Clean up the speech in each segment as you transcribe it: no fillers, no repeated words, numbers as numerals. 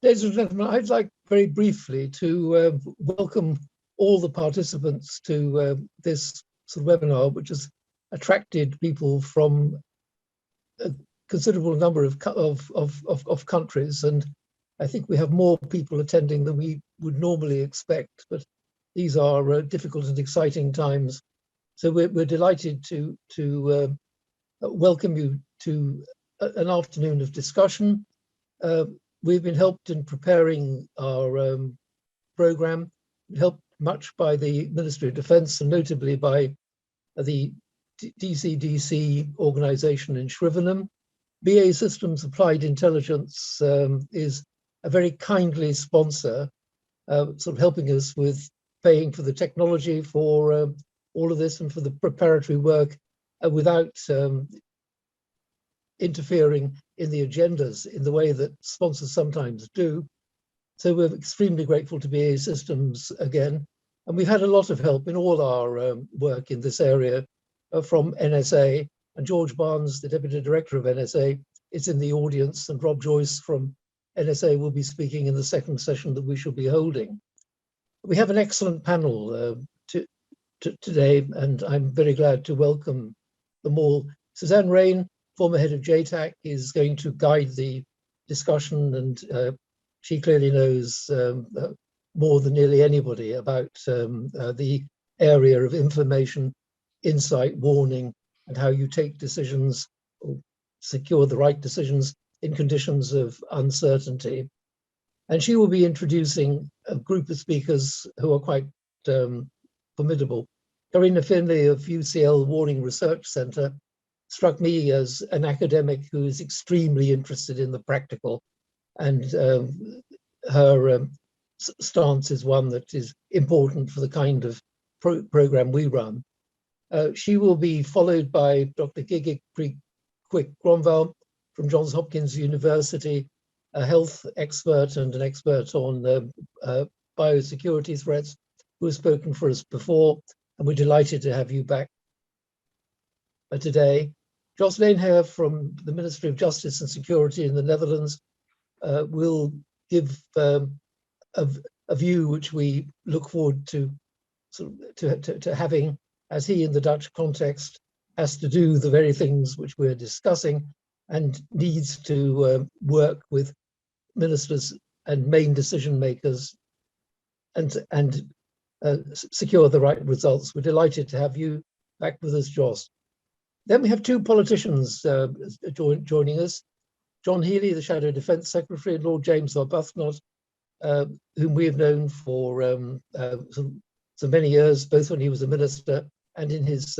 Ladies and gentlemen, I'd like very briefly to welcome all the participants to this sort of webinar, which has attracted people from a considerable number of countries, and I think we have more people attending than we would normally expect, but these are difficult and exciting times. So we're delighted to welcome you to an afternoon of discussion. We've been helped in preparing our program, helped much by the Ministry of Defence and notably by the DCDC organization in Surevine. BAE Systems Applied Intelligence is a very kindly sponsor, sort of helping us with paying for the technology for all of this and for the preparatory work without interfering in the agendas in the way that sponsors sometimes do. So we're extremely grateful to BAE Systems again. And we've had a lot of help in all our work in this area from NSA. And George Barnes, the Deputy Director of NSA, is in the audience, and Rob Joyce from NSA will be speaking in the second session that we shall be holding. We have an excellent panel today, and I'm very glad to welcome them all. Suzanne Raine, former head of JTAC, is going to guide the discussion, and she clearly knows more than nearly anybody about the area of information, insight, warning, and how you take decisions or secure the right decisions in conditions of uncertainty. And she will be introducing a group of speakers who are quite formidable. Carina Fearnley of UCL Warning Research Centre struck me as an academic who is extremely interested in the practical, and her stance is one that is important for the kind of program we run. She will be followed by Dr. Gigi Kwik Gronvall from Johns Hopkins University, a health expert and an expert on biosecurity threats, who has spoken for us before, and we're delighted to have you back today. Leenheer from the Ministry of Justice and Security in the Netherlands will give a view which we look forward to having, as he in the Dutch context has to do the very things which we're discussing and needs to work with ministers and main decision makers and secure the right results. We're delighted to have you back with us, Joss. Then we have two politicians joining us. John Healey, the Shadow Defence Secretary, and Lord James Arbuthnot, whom we have known for so many years, both when he was a minister and in his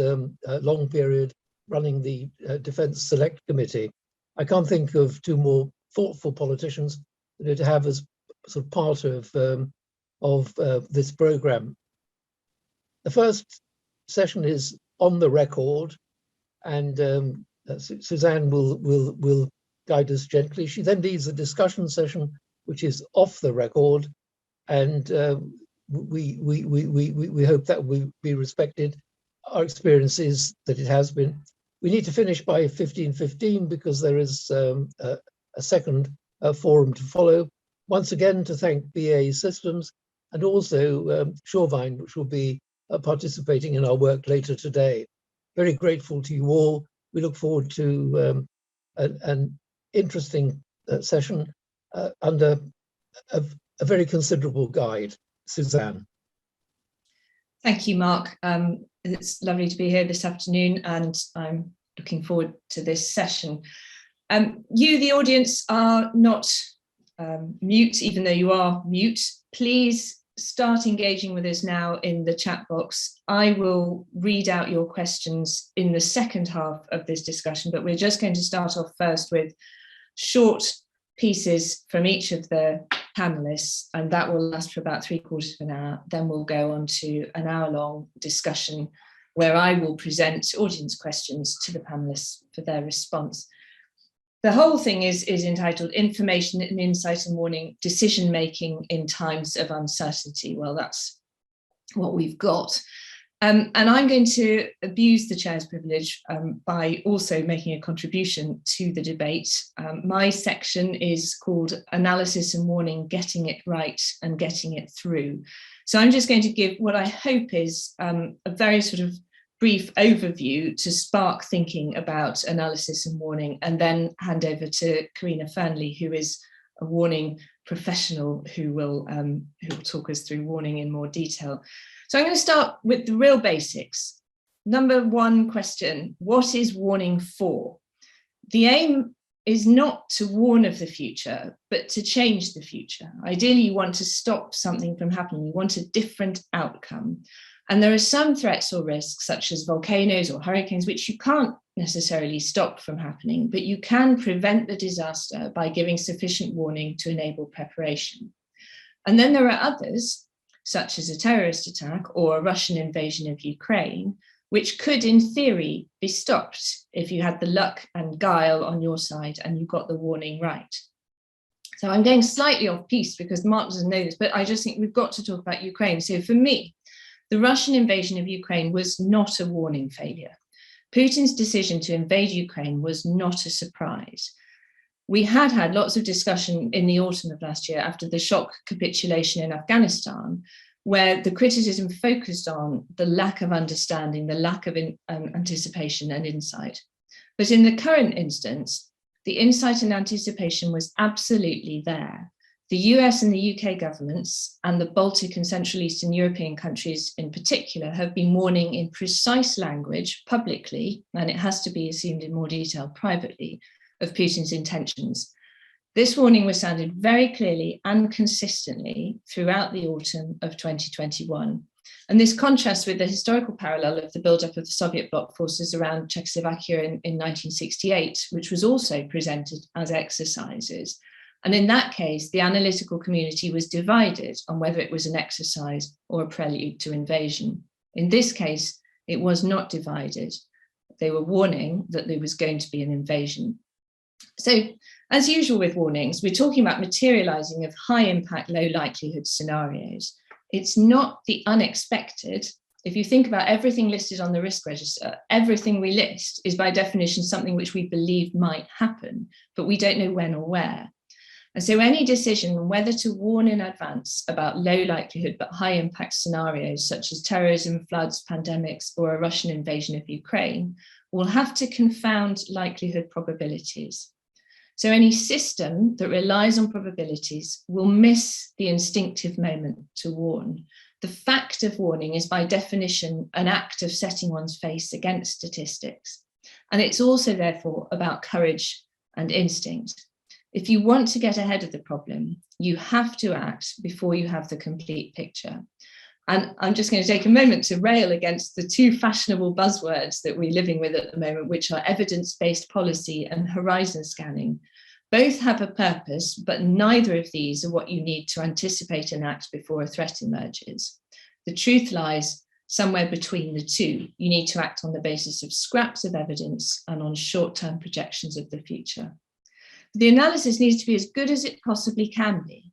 long period running the Defence Select Committee. I can't think of two more thoughtful politicians to have as sort of part of this program. The first session is on the record, and Suzanne will guide us gently. She then leads a discussion session, which is off the record, and we hope that will be respected. Our experience is that it has been. We need to finish by 15:15 because there is a second forum to follow. Once again, to thank BAE Systems and also Surevine, which will be participating in our work later today. Very grateful to you all. We look forward to an interesting session under a very considerable guide. Suzanne. Thank you, Mark. It's lovely to be here this afternoon, and I'm looking forward to this session. You, the audience, are not mute, even though you are mute. Please start engaging with us now in the chat box. I will read out your questions in the second half of this discussion, but we're just going to start off first with short pieces from each of the panelists, and that will last for about 3/4 of an hour. Then we'll go on to an hour-long discussion where I will present audience questions to the panelists for their response. The whole thing is entitled Information and Insight and Warning, Decision-Making in Times of Uncertainty. Well, that's what we've got. And I'm going to abuse the chair's privilege by also making a contribution to the debate. My section is called Analysis and Warning, Getting It Right and Getting It Through. So I'm just going to give what I hope is a very sort of brief overview to spark thinking about analysis and warning, and then hand over to Carina Fearnley, who is a warning professional who will talk us through warning in more detail. So I'm going to start with the real basics. Number one question, what is warning for? The aim is not to warn of the future, but to change the future. Ideally, you want to stop something from happening. You want a different outcome. And there are some threats or risks, such as volcanoes or hurricanes, which you can't necessarily stop from happening, but you can prevent the disaster by giving sufficient warning to enable preparation. And then there are others, such as a terrorist attack or a Russian invasion of Ukraine, which could, in theory, be stopped if you had the luck and guile on your side and you got the warning right. So I'm going slightly off piece because Marc doesn't know this, but I just think we've got to talk about Ukraine. So for me, the Russian invasion of Ukraine was not a warning failure. Putin's decision to invade Ukraine was not a surprise. We had lots of discussion in the autumn of last year after the shock capitulation in Afghanistan, where the criticism focused on the lack of understanding, the lack of anticipation and insight. But in the current instance, the insight and anticipation was absolutely there. The US and the UK governments and the Baltic and Central Eastern European countries in particular have been warning in precise language publicly, and it has to be assumed in more detail privately, of Putin's intentions. This warning was sounded very clearly and consistently throughout the autumn of 2021. And this contrasts with the historical parallel of the buildup of the Soviet bloc forces around Czechoslovakia in 1968, which was also presented as exercises. And in that case, the analytical community was divided on whether it was an exercise or a prelude to invasion. In this case, it was not divided. They were warning that there was going to be an invasion. So, as usual with warnings, we're talking about materializing of high impact, low likelihood scenarios. It's not the unexpected. If you think about everything listed on the risk register, everything we list is by definition something which we believe might happen, but we don't know when or where. And so any decision whether to warn in advance about low likelihood but high impact scenarios such as terrorism, floods, pandemics, or a Russian invasion of Ukraine will have to confound likelihood probabilities. So any system that relies on probabilities will miss the instinctive moment to warn. The fact of warning is by definition an act of setting one's face against statistics. And it's also therefore about courage and instinct. If you want to get ahead of the problem, you have to act before you have the complete picture. And I'm just going to take a moment to rail against the two fashionable buzzwords that we're living with at the moment, which are evidence-based policy and horizon scanning. Both have a purpose, but neither of these are what you need to anticipate and act before a threat emerges. The truth lies somewhere between the two. You need to act on the basis of scraps of evidence and on short-term projections of the future. The analysis needs to be as good as it possibly can be.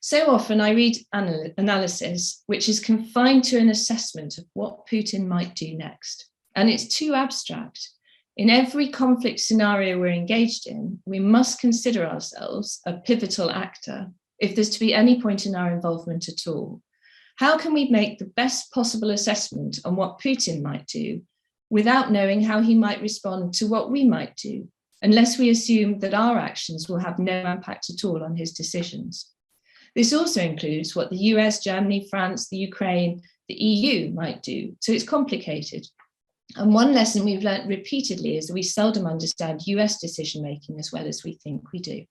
So often I read analysis which is confined to an assessment of what Putin might do next, and it's too abstract. In every conflict scenario we're engaged in, we must consider ourselves a pivotal actor if there's to be any point in our involvement at all. How can we make the best possible assessment on what Putin might do without knowing how he might respond to what we might do, unless we assume that our actions will have no impact at all on his decisions? This also includes what the US, Germany, France, the Ukraine, the EU might do. So it's complicated. And one lesson we've learned repeatedly is that we seldom understand US decision-making as well as we think we do.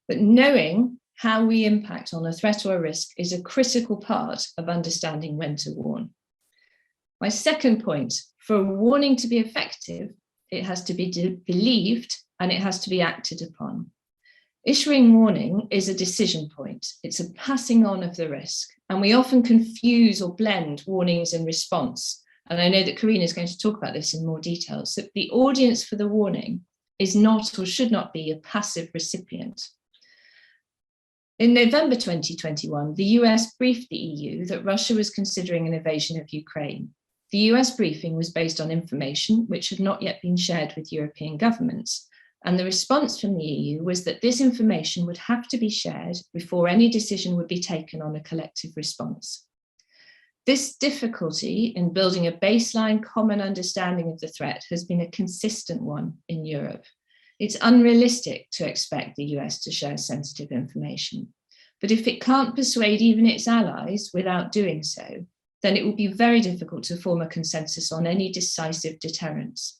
But knowing how we impact on a threat or a risk is a critical part of understanding when to warn. My second point, for a warning to be effective, it has to be believed and it has to be acted upon. Issuing warning is a decision point. It's a passing on of the risk. And we often confuse or blend warnings and response. And I know that Carina is going to talk about this in more detail. So the audience for the warning is not or should not be a passive recipient. In November 2021, the US briefed the EU that Russia was considering an invasion of Ukraine. The US briefing was based on information which had not yet been shared with European governments, and the response from the EU was that this information would have to be shared before any decision would be taken on a collective response. This difficulty in building a baseline common understanding of the threat has been a consistent one in Europe. It's unrealistic to expect the US to share sensitive information, but if it can't persuade even its allies without doing so, then it will be very difficult to form a consensus on any decisive deterrence.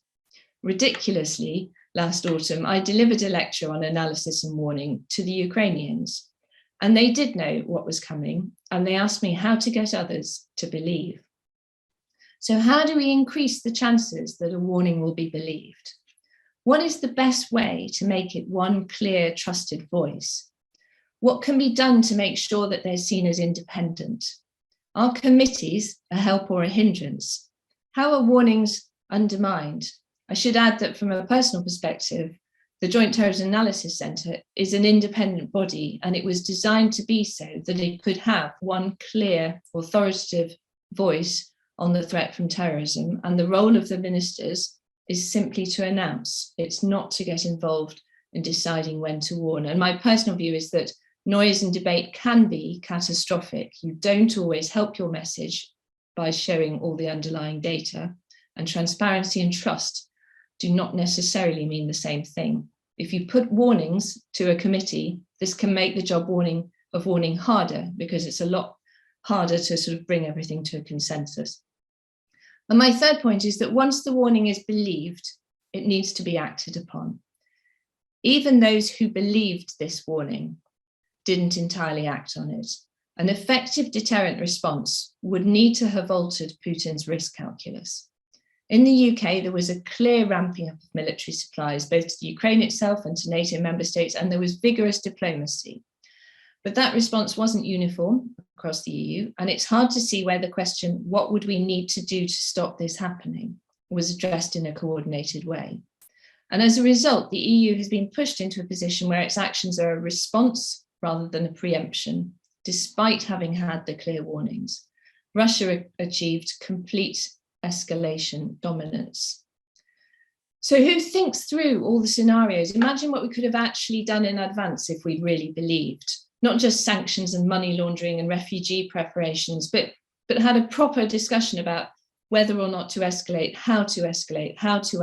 Ridiculously, last autumn, I delivered a lecture on analysis and warning to the Ukrainians, and they did know what was coming, and they asked me how to get others to believe. So how do we increase the chances that a warning will be believed? What is the best way to make it one clear, trusted voice? What can be done to make sure that they're seen as independent? Are committees a help or a hindrance? How are warnings undermined? I should add that from a personal perspective, the Joint Terrorism Analysis Centre is an independent body, and it was designed to be so that it could have one clear, authoritative voice on the threat from terrorism, and the role of the ministers is simply to announce. It's not to get involved in deciding when to warn. And my personal view is that noise and debate can be catastrophic. You don't always help your message by showing all the underlying data, and transparency and trust do not necessarily mean the same thing. If you put warnings to a committee, this can make the job of warning harder, because it's a lot harder to sort of bring everything to a consensus. And my third point is that once the warning is believed, it needs to be acted upon. Even those who believed this warning didn't entirely act on it. An effective deterrent response would need to have altered Putin's risk calculus. In the UK, there was a clear ramping up of military supplies, both to Ukraine itself and to NATO member states, and there was vigorous diplomacy. But that response wasn't uniform across the EU, and it's hard to see where the question, what would we need to do to stop this happening, was addressed in a coordinated way. And as a result, the EU has been pushed into a position where its actions are a response rather than a preemption, despite having had the clear warnings. Russia achieved complete escalation dominance. So who thinks through all the scenarios? Imagine what we could have actually done in advance if we'd really believed, not just sanctions and money laundering and refugee preparations, but had a proper discussion about whether or not to escalate, how to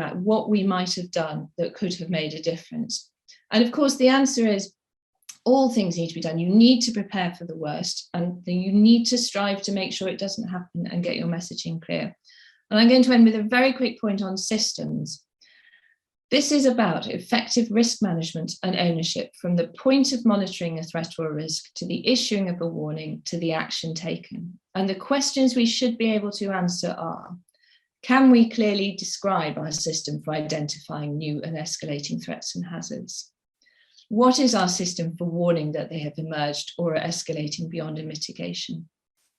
act, what we might have done that could have made a difference. And of course, the answer is all things need to be done. You need to prepare for the worst, and then you need to strive to make sure it doesn't happen and get your messaging clear. And I'm going to end with a very quick point on systems. This is about effective risk management and ownership, from the point of monitoring a threat or a risk to the issuing of a warning to the action taken. And the questions we should be able to answer are, can we clearly describe our system for identifying new and escalating threats and hazards? What is our system for warning that they have emerged or are escalating beyond a mitigation?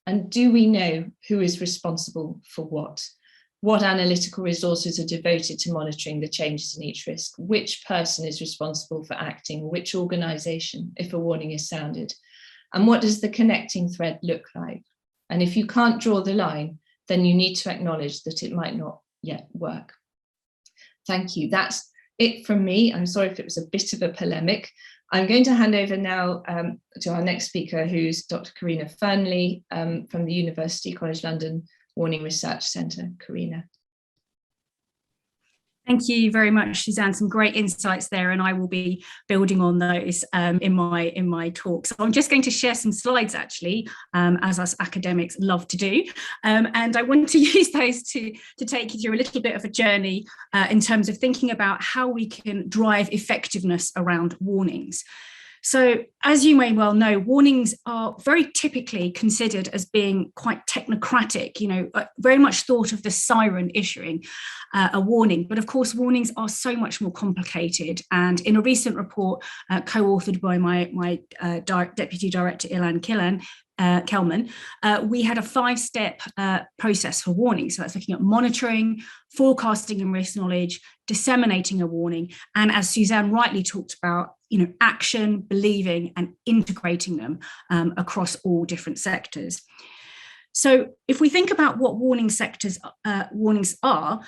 And do we know who is responsible for what? What analytical resources are devoted to monitoring the changes in each risk? Which person is responsible for acting? Which organisation, if a warning is sounded? And what does the connecting thread look like? And if you can't draw the line, then you need to acknowledge that it might not yet work. Thank you. That's it from me. I'm sorry if it was a bit of a polemic. I'm going to hand over now to our next speaker, who's Dr. Carina Fearnley from the University College London Warning Research Centre. Carina. Thank you very much, Suzanne. Some great insights there, and I will be building on those in my talk. So I'm just going to share some slides, actually, as us academics love to do, and I want to use those to take you through a little bit of a journey in terms of thinking about how we can drive effectiveness around warnings. So, as you may well know, warnings are very typically considered as being quite technocratic, very much thought of the siren issuing a warning. But of course, warnings are so much more complicated. And in a recent report co-authored by my Deputy Director, Ilan Kelman, we had a 5-step process for warning. So that's looking at monitoring, forecasting and risk knowledge, disseminating a warning, and as Suzanne rightly talked about, action, believing, and integrating them across all different sectors. So if we think about what warnings are,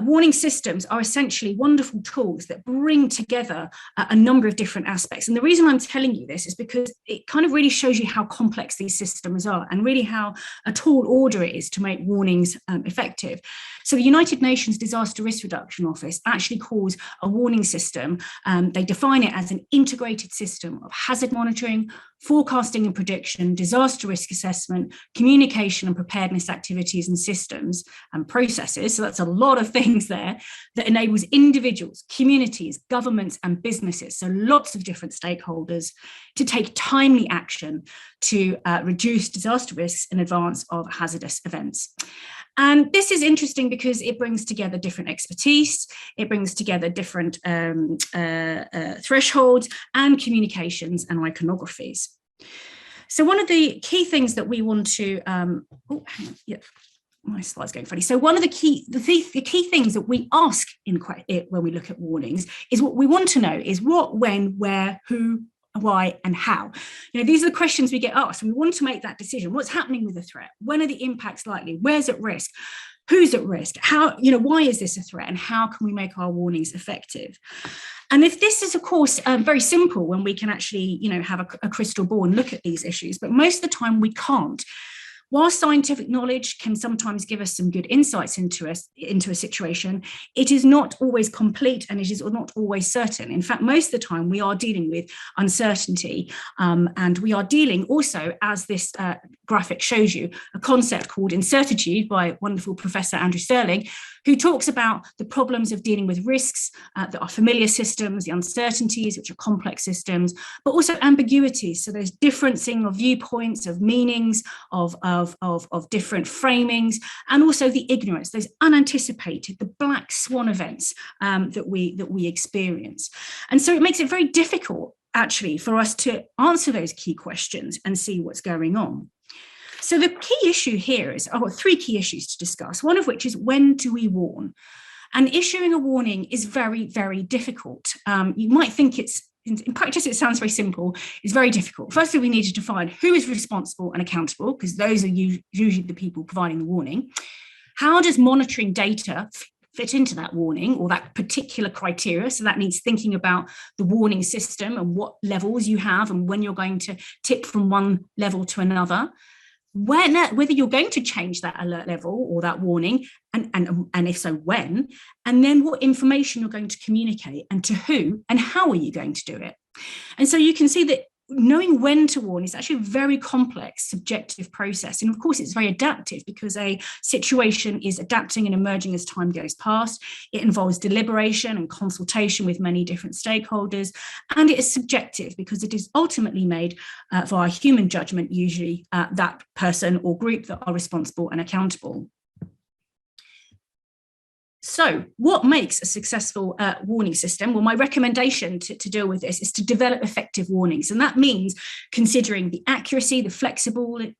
warning systems are essentially wonderful tools that bring together a number of different aspects. And the reason I'm telling you this is because it kind of really shows you how complex these systems are and really how a tall order it is to make warnings effective. So the United Nations Disaster Risk Reduction Office actually calls a warning system, they define it as an integrated system of hazard monitoring, forecasting and prediction, disaster risk assessment, communication and preparedness activities and systems and processes. So that's a lot of things there that enables individuals, communities, governments and businesses, so lots of different stakeholders, to take timely action to reduce disaster risks in advance of hazardous events. And this is interesting because it brings together different expertise, it brings together different thresholds and communications and iconographies. So one of the key things that we want to, my slide's going funny. So one of the key things that we ask when we look at warnings is what we want to know is what, when, where, who, why, and how. These are the questions we get asked. We want to make that decision. What's happening with the threat? When are the impacts likely? Where's at risk? Who's at risk? How, why is this a threat? And how can we make our warnings effective? And if this is, of course, very simple when we can actually, have a crystal ball and look at these issues, but most of the time we can't. While scientific knowledge can sometimes give us some good insights into a situation, it is not always complete and it is not always certain. In fact, most of the time we are dealing with uncertainty, and we are dealing also, as this graphic shows you, a concept called incertitude by wonderful Professor Andrew Sterling, who talks about the problems of dealing with risks that are familiar systems, the uncertainties, which are complex systems, but also ambiguities. So there's differencing of viewpoints, of meanings, of different framings, and also the ignorance, those unanticipated, the black swan events that we experience. And so it makes it very difficult, actually, for us to answer those key questions and see what's going on. So the key issue here is, I've got three key issues to discuss, one of which is when do we warn? And issuing a warning is very, very difficult. You might think in practice, it sounds very simple. It's very difficult. Firstly, we need to define who is responsible and accountable, because those are usually the people providing the warning. How does monitoring data fit into that warning or that particular criteria? So that needs thinking about the warning system and what levels you have and when you're going to tip from one level to another. Whether you're going to change that alert level or that warning, and if so, when, and then what information you're going to communicate and to who, and how are you going to do it? And so you can see that knowing when to warn is actually a very complex, subjective process. And of course, it's very adaptive because a situation is adapting and emerging as time goes past. It involves deliberation and consultation with many different stakeholders. And it is subjective because it is ultimately made via human judgment, usually that person or group that are responsible and accountable. So what makes a successful warning system? Well, my recommendation to deal with this is to develop effective warnings. And that means considering the accuracy, the flexibility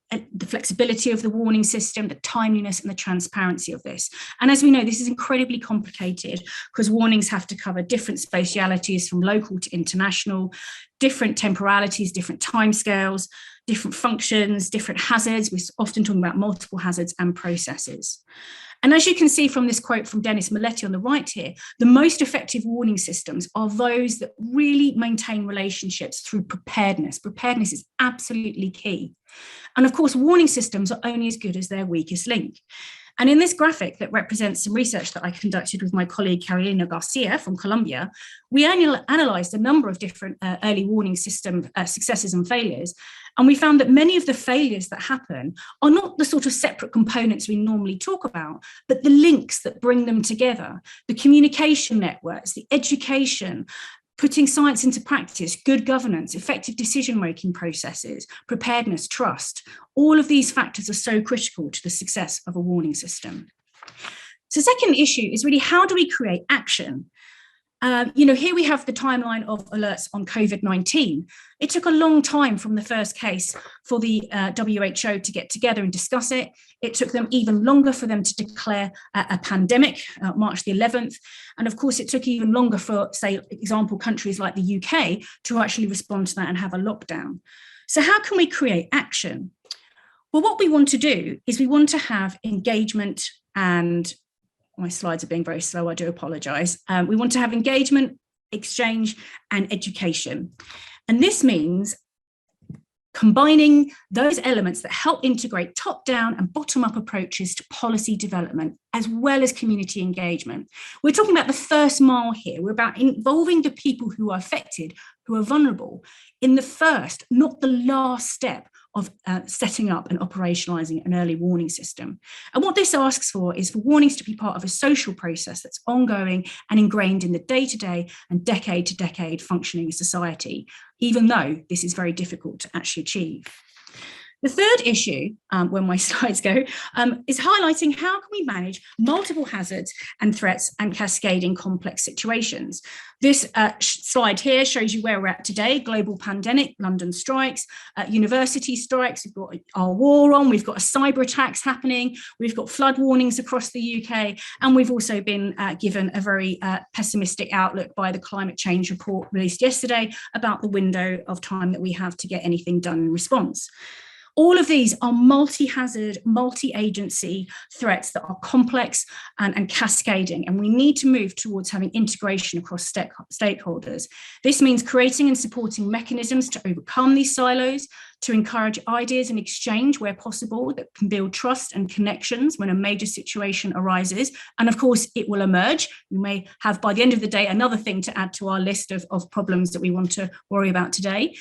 of the warning system, the timeliness and the transparency of this. And as we know, this is incredibly complicated because warnings have to cover different spatialities from local to international, different temporalities, different timescales, different functions, different hazards. We're often talking about multiple hazards and processes. And as you can see from this quote from Dennis Maletti on the right here, the most effective warning systems are those that really maintain relationships through preparedness. Preparedness is absolutely key. And of course, warning systems are only as good as their weakest link. And in this graphic that represents some research that I conducted with my colleague Carina Garcia from Colombia, we analysed a number of different early warning system successes and failures. And we found that many of the failures that happen are not the sort of separate components we normally talk about, but the links that bring them together, the communication networks, the education, putting science into practice, good governance, effective decision-making processes, preparedness, trust. All of these factors are so critical to the success of a warning system. So the second issue is really how do we create action? Here we have the timeline of alerts on COVID-19. It took a long time from the first case for the WHO to get together and discuss it. It took them even longer for them to declare a pandemic, March the 11th. And of course, it took even longer for, say, example, countries like the UK to actually respond to that and have a lockdown. So how can we create action? Well, what we want to do is we want to have engagement, and my slides are being very slow, I do apologise. We want to have engagement, exchange and education. And this means combining those elements that help integrate top-down and bottom-up approaches to policy development, as well as community engagement. We're talking about the first mile here. We're about involving the people who are affected, who are vulnerable, in the first, not the last step of setting up and operationalising an early warning system. And what this asks for is for warnings to be part of a social process that's ongoing and ingrained in the day-to-day and decade-to-decade functioning of society, even though this is very difficult to actually achieve. The third issue, when my slides go, is highlighting how can we manage multiple hazards and threats and cascading complex situations. This slide here shows you where we're at today: global pandemic, London strikes, university strikes, we've got our war on, we've got cyber attacks happening, we've got flood warnings across the UK, and we've also been given a very pessimistic outlook by the climate change report released yesterday about the window of time that we have to get anything done in response. All of these are multi-hazard, multi-agency threats that are complex and cascading, and we need to move towards having integration across stakeholders. This means creating and supporting mechanisms to overcome these silos, to encourage ideas and exchange where possible that can build trust and connections when a major situation arises. And of course, it will emerge. We may have, by the end of the day, another thing to add to our list of problems that we want to worry about today.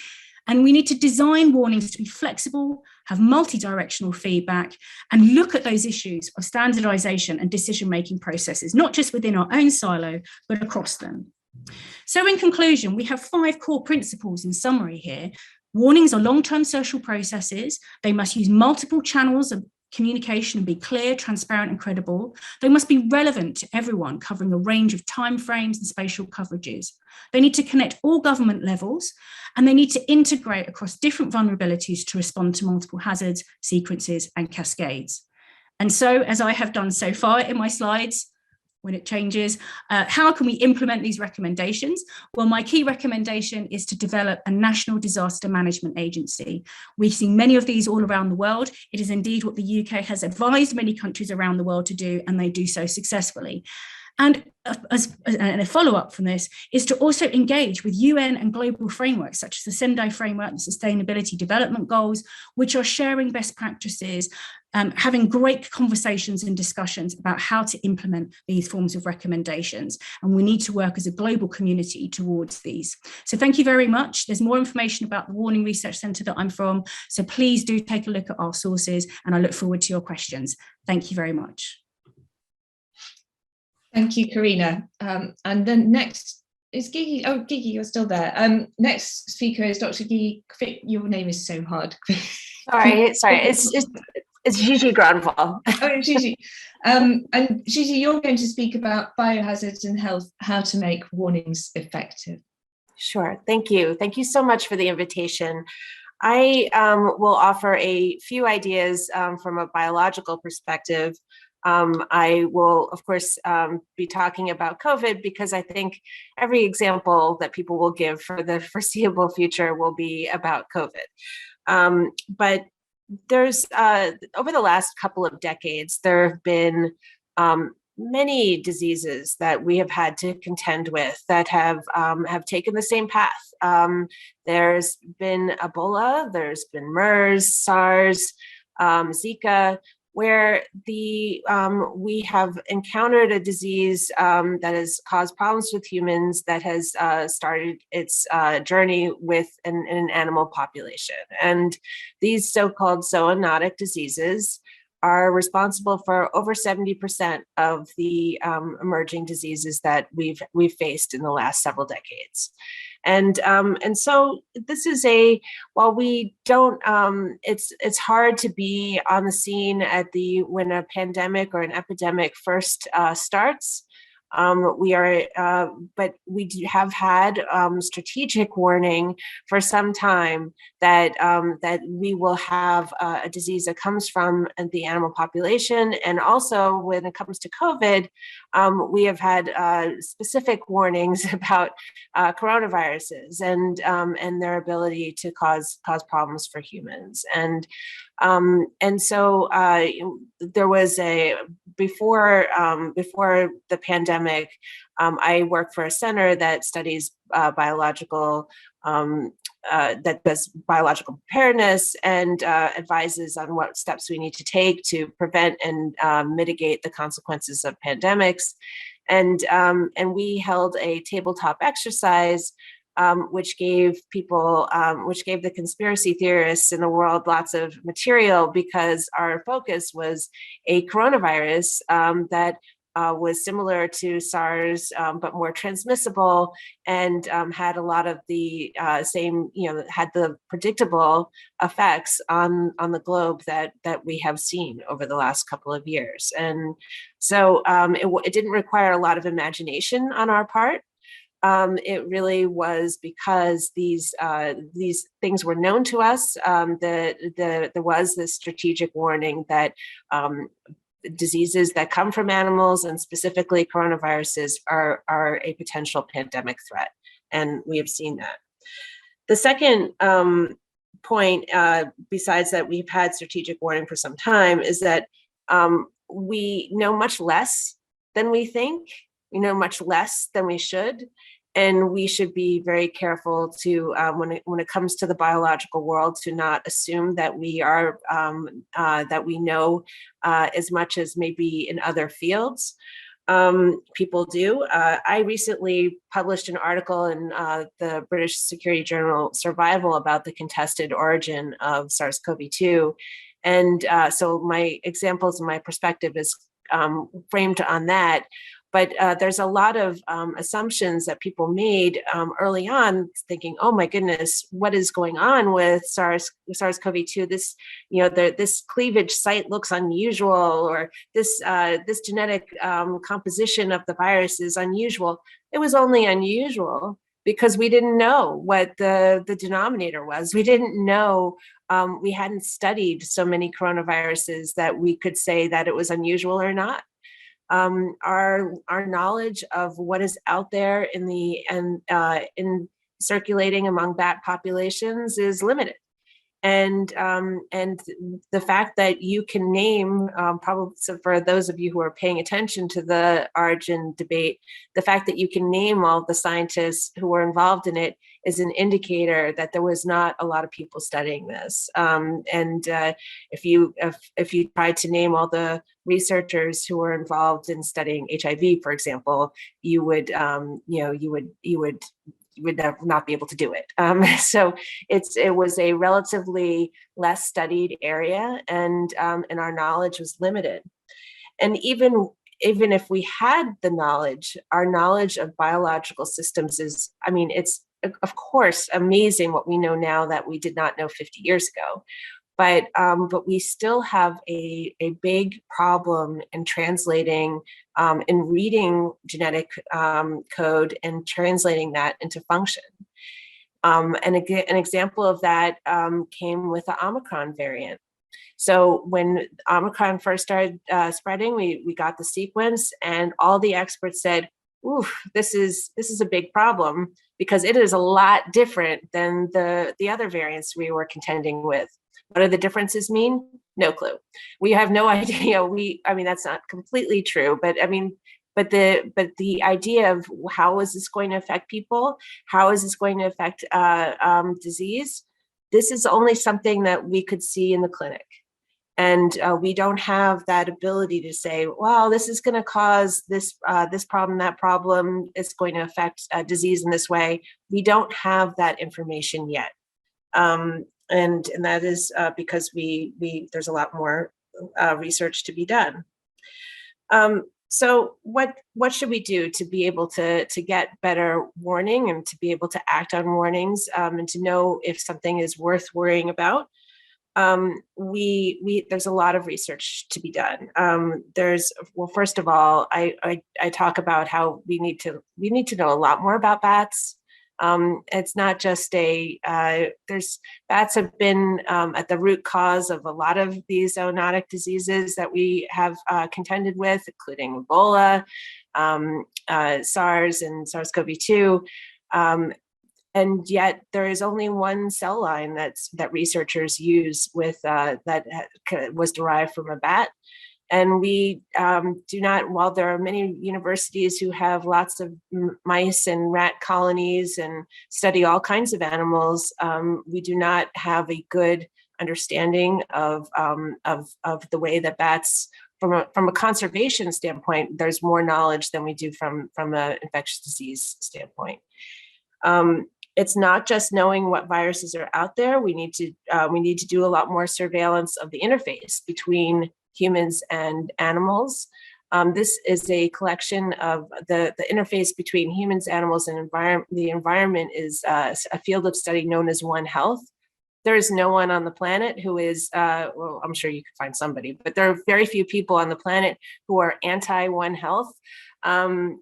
And we need to design warnings to be flexible, have multi-directional feedback, and look at those issues of standardization and decision-making processes, not just within our own silo, but across them. So in conclusion, we have 5 core principles in summary here. Warnings are long-term social processes. They must use multiple channels of communication and be clear, transparent and credible. They must be relevant to everyone, covering a range of timeframes and spatial coverages. They need to connect all government levels, and they need to integrate across different vulnerabilities to respond to multiple hazards, sequences and cascades. And so, as I have done so far in my slides, when it changes, how can we implement these recommendations? Well, my key recommendation is to develop a national disaster management agency. We've seen many of these all around the world. It is indeed what the UK has advised many countries around the world to do, and they do so successfully. And a follow-up from this is to also engage with UN and global frameworks such as the Sendai framework and Sustainability Development Goals, which are sharing best practices, having great conversations and discussions about how to implement these forms of recommendations. And we need to work as a global community towards these. So thank you very much. There's more information about the Warning Research Centre that I'm from. So please do take a look at our sources, and I look forward to your questions. Thank you very much. Thank you, Carina. And then next is Gigi. Oh, Gigi, you're still there. Next speaker is Dr. Gigi. Your name is so hard. Sorry. It's Gigi Gronvall. Oh, Gigi. And Gigi, you're going to speak about biohazards and health, how to make warnings effective. Sure. Thank you. Thank you so much for the invitation. I will offer a few ideas from a biological perspective. I will, of course, be talking about COVID because I think every example that people will give for the foreseeable future will be about COVID. But there's, over the last couple of decades, there have been many diseases that we have had to contend with that have taken the same path. There's been Ebola, there's been MERS, SARS, Zika, where we have encountered a disease that has caused problems with humans, that has started its journey with an animal population. And these so-called zoonotic diseases are responsible for over 70% of the emerging diseases that we've faced in the last several decades. And so this is while we don't, it's hard to be on the scene when a pandemic or an epidemic first starts. But we have had strategic warning for some time that that we will have a disease that comes from the animal population, and also when it comes to COVID, we have had specific warnings about coronaviruses and their ability to cause problems for humans. And so there was before the pandemic, I work for a center that studies biological that does biological preparedness and advises on what steps we need to take to prevent and mitigate the consequences of pandemics. And we held a tabletop exercise which gave people, which gave the conspiracy theorists in the world lots of material, because our focus was a coronavirus that was similar to SARS, but more transmissible, and had a lot of the same, had the predictable effects on the globe that we have seen over the last couple of years. And so it didn't require a lot of imagination on our part. It really was because these things were known to us. There was this strategic warning that diseases that come from animals, and specifically coronaviruses, are a potential pandemic threat, and we have seen that. The second point, besides that we've had strategic warning for some time, is that we know much less than we think. We know much less than we should. And we should be very careful to, when it comes to the biological world, to not assume that we are that we know as much as maybe in other fields people do. I recently published an article in the British security journal Survival about the contested origin of SARS-CoV-2, and so my examples and my perspective is framed on that. But there's a lot of assumptions that people made early on, thinking, "Oh my goodness, what is going on with SARS-CoV-2? This, this cleavage site looks unusual, or this genetic composition of the virus is unusual." It was only unusual because we didn't know what the denominator was. We didn't know. We hadn't studied so many coronaviruses that we could say that it was unusual or not. Our knowledge of what is out there in circulating among bat populations is limited, and the fact that you can name, probably, so for those of you who are paying attention to the origin debate, the fact that you can name all the scientists who were involved in it is an indicator that there was not a lot of people studying this. If you tried to name all the researchers who were involved in studying HIV, for example, you would not be able to do it. So it was a relatively less studied area, and our knowledge was limited. And even if we had the knowledge, our knowledge of biological systems is, it's of course amazing what we know now that we did not know 50 years ago. But we still have a big problem in translating, in reading genetic code and translating that into function. And an example of that came with the Omicron variant. So when Omicron first started spreading, we got the sequence, and all the experts said, "Ooh, this is a big problem because it is a lot different than the other variants we were contending with." What do the differences mean? No clue. We have no idea. That's not completely true, but the idea of how is this going to affect people? How is this going to affect disease? This is only something that we could see in the clinic. And we don't have that ability to say, well, this is going to cause this problem, that problem. It's going to affect disease in this way. We don't have that information yet. And that is because there's a lot more research to be done. So what should we do to be able to get better warning and to be able to act on warnings and to know if something is worth worrying about? there's a lot of research to be done. Well, first of all, I talk about how we need to know a lot more about bats. It's not just bats have been at the root cause of a lot of these zoonotic diseases that we have contended with, including Ebola, SARS, and SARS-CoV-2. And yet there is only one cell line that researchers use with that was derived from a bat. And we do not, while there are many universities who have lots of mice and rat colonies and study all kinds of animals, we do not have a good understanding of the way that bats, from a conservation standpoint, there's more knowledge than we do from an infectious disease standpoint. It's not just knowing what viruses are out there. We need to do a lot more surveillance of the interface between humans and animals. This is a collection of the interface between humans, animals, and the environment is a field of study known as One Health. There is no one on the planet who is, well, I'm sure you could find somebody, but there are very few people on the planet who are anti-One Health. And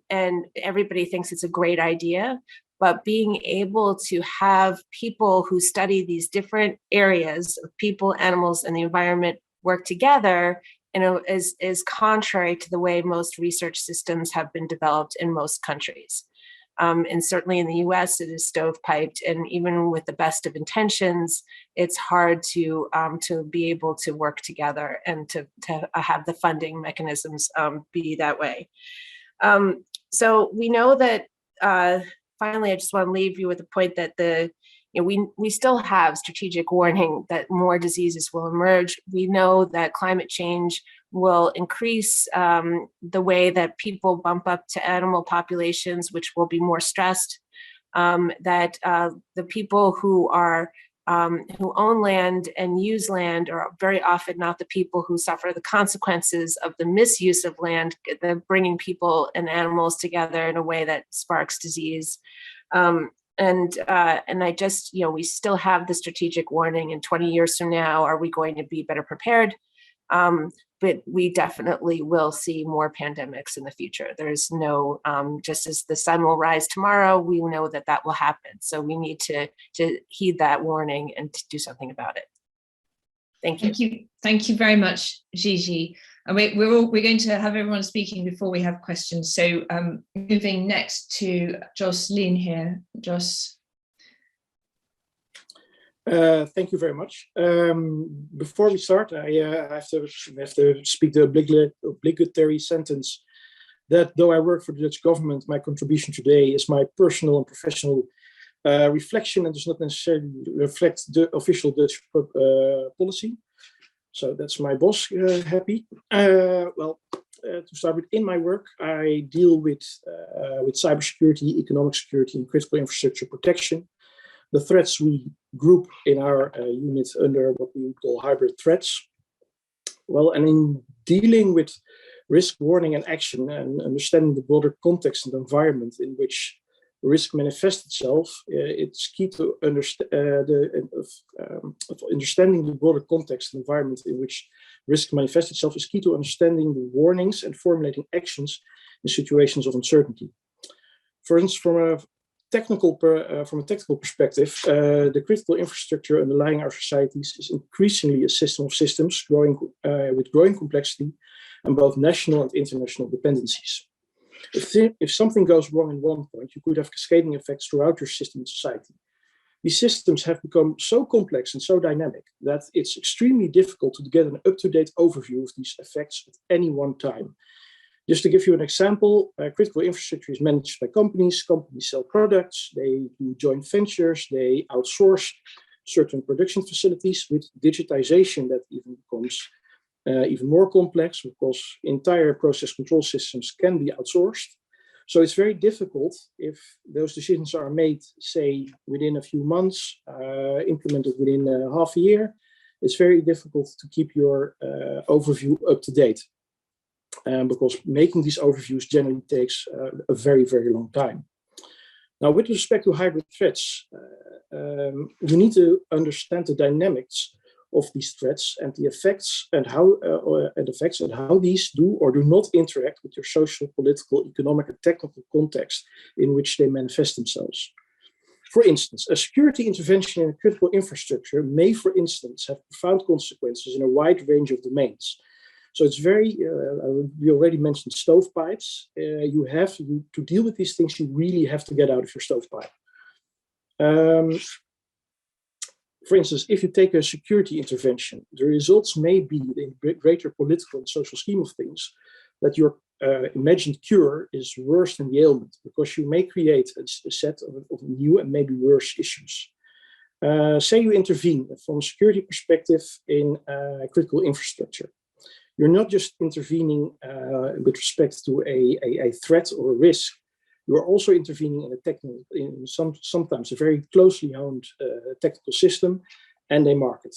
everybody thinks it's a great idea. But being able to have people who study these different areas of people, animals, and the environment work together, is contrary to the way most research systems have been developed in most countries. And certainly in the US, it is stovepiped, and even with the best of intentions, it's hard to be able to work together and to have the funding mechanisms be that way. So we know that, finally, I just want to leave you with the point that we still have strategic warning that more diseases will emerge. We know that climate change will increase the way that people bump up to animal populations, which will be more stressed. That the people who own land and use land are very often not the people who suffer the consequences of the misuse of land, the bringing people and animals together in a way that sparks disease. And I just, we still have the strategic warning, and 20 years from now, are we going to be better prepared? But we definitely will see more pandemics in the future. There's no, just as the sun will rise tomorrow, we know that will happen. So we need to heed that warning and to do something about it. Thank you. Thank you very much, Gigi. And we're going to have everyone speaking before we have questions. So moving next to Joyce Leenheer. Joyce. Thank you very much. Before we start, I have to speak the obligatory sentence that though I work for the Dutch government, my contribution today is my personal and professional reflection and does not necessarily reflect the official Dutch policy. So that's my boss happy. To start with, in my work, I deal with cybersecurity, economic security, and critical infrastructure protection. The threats we group in our unit under what we call hybrid threats. Well, and in dealing with risk warning and action and understanding the broader context and environment in which risk manifests itself, it's key to understanding the broader context and environment in which risk manifests itself is key to understanding the warnings and formulating actions in situations of uncertainty. For instance, from a technical perspective, the critical infrastructure underlying our societies is increasingly a system of systems with growing complexity and both national and international dependencies. If something goes wrong in one point, you could have cascading effects throughout your system and society. These systems have become so complex and so dynamic that it's extremely difficult to get an up-to-date overview of these effects at any one time. Just to give you an example, critical infrastructure is managed by companies. Companies sell products, they do joint ventures, they outsource certain production facilities. With digitization, that even becomes even more complex because entire process control systems can be outsourced. So it's very difficult if those decisions are made, say, within a few months, implemented within half a year. It's very difficult to keep your overview up to date. Because making these overviews generally takes a very, very long time. Now, with respect to hybrid threats, you need to understand the dynamics of these threats and the effects and how these do or do not interact with your social, political, economic, and technical context in which they manifest themselves. For instance, a security intervention in a critical infrastructure may, for instance, have profound consequences in a wide range of domains. So it's very, we already mentioned stovepipes. You have to deal with these things, you really have to get out of your stovepipe. For instance, if you take a security intervention, the results may be in greater political and social scheme of things that your imagined cure is worse than the ailment, because you may create a set of new and maybe worse issues. Say you intervene from a security perspective in critical infrastructure. You're not just intervening with respect to a threat or a risk. You're also intervening in a technical, sometimes a very closely honed technical system and a market.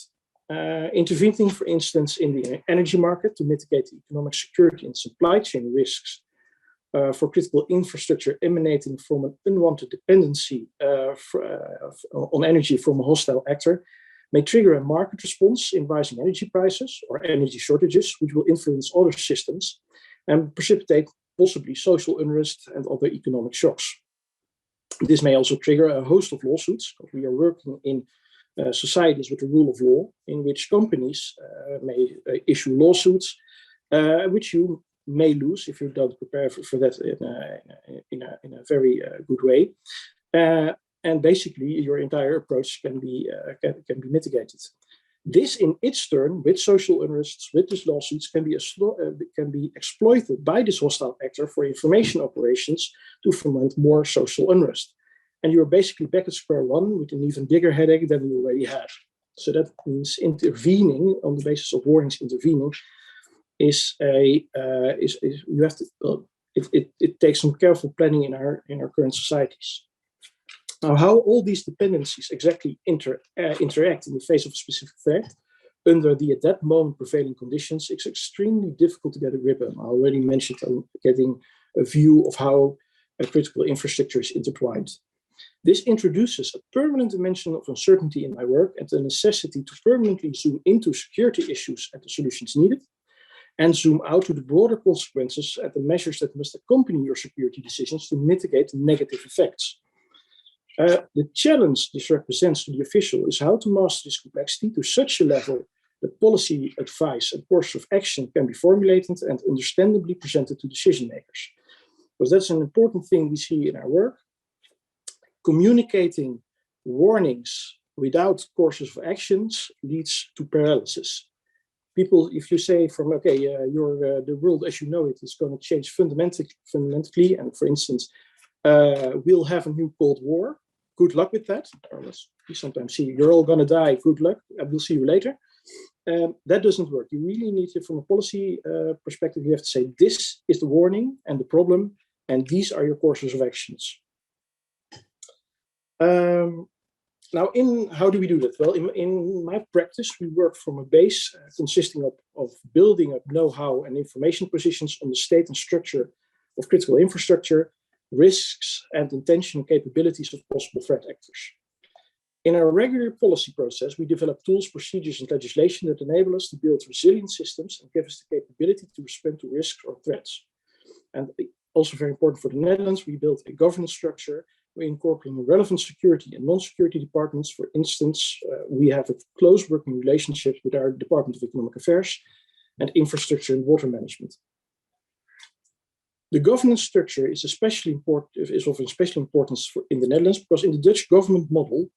Intervening, for instance, in the energy market to mitigate the economic security and supply chain risks for critical infrastructure emanating from an unwanted dependency on energy from a hostile actor may trigger a market response in rising energy prices or energy shortages, which will influence other systems and precipitate possibly social unrest and other economic shocks. This may also trigger a host of lawsuits. We are working in societies with the rule of law, in which companies may issue lawsuits, which you may lose if you don't prepare for that in a very good way. And basically, your entire approach can be mitigated. This, in its turn, with social unrests, with these lawsuits, can be exploited by this hostile actor for information operations to foment more social unrest. And you're basically back at square one with an even bigger headache than you already had. So that means intervening on the basis of warnings. Intervening it takes some careful planning in our current societies. Now, how all these dependencies exactly interact in the face of a specific threat under the at that moment prevailing conditions, it's extremely difficult to get a grip on. I already mentioned getting a view of how a critical infrastructure is intertwined. This introduces a permanent dimension of uncertainty in my work and the necessity to permanently zoom into security issues and the solutions needed, and zoom out to the broader consequences and the measures that must accompany your security decisions to mitigate the negative effects. The challenge this represents to the official is how to master this complexity to such a level that policy advice and course of action can be formulated and understandably presented to decision makers. Because that's an important thing we see in our work. Communicating warnings without courses of actions leads to paralysis. People, if you say the world as you know it is going to change fundamentally, and for instance, we'll have a new Cold War. Good luck with that. Or as we sometimes see, you're all going to die. Good luck. We'll see you later. That doesn't work. You really need to, from a policy perspective, you have to say, this is the warning and the problem, and these are your courses of actions. Now, how do we do that? Well, in my practice, we work from a base consisting of building up know-how and information positions on the state and structure of critical infrastructure, risks, and intention and capabilities of possible threat actors. In our regular policy process, we develop tools, procedures, and legislation that enable us to build resilient systems and give us the capability to respond to risks or threats. And also very important for the Netherlands, we built a governance structure. We're incorporating relevant security and non-security departments. For instance, we have a close working relationship with our Department of Economic Affairs and Infrastructure and Water Management. The governance structure is of especial importance in the Netherlands because in the Dutch government model,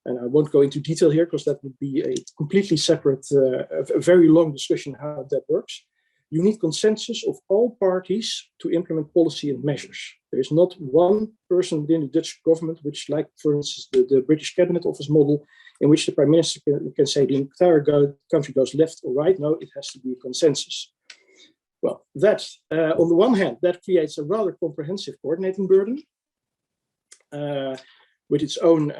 and I won't go into detail here because that would be a completely separate, a very long discussion how that works. You need consensus of all parties to implement policy and measures. There is not one person within the Dutch government, which, like, for instance, the British Cabinet Office model, in which the Prime Minister can say the entire country goes left or right. No, it has to be a consensus. Well, that, on the one hand, that creates a rather comprehensive coordinating burden with its own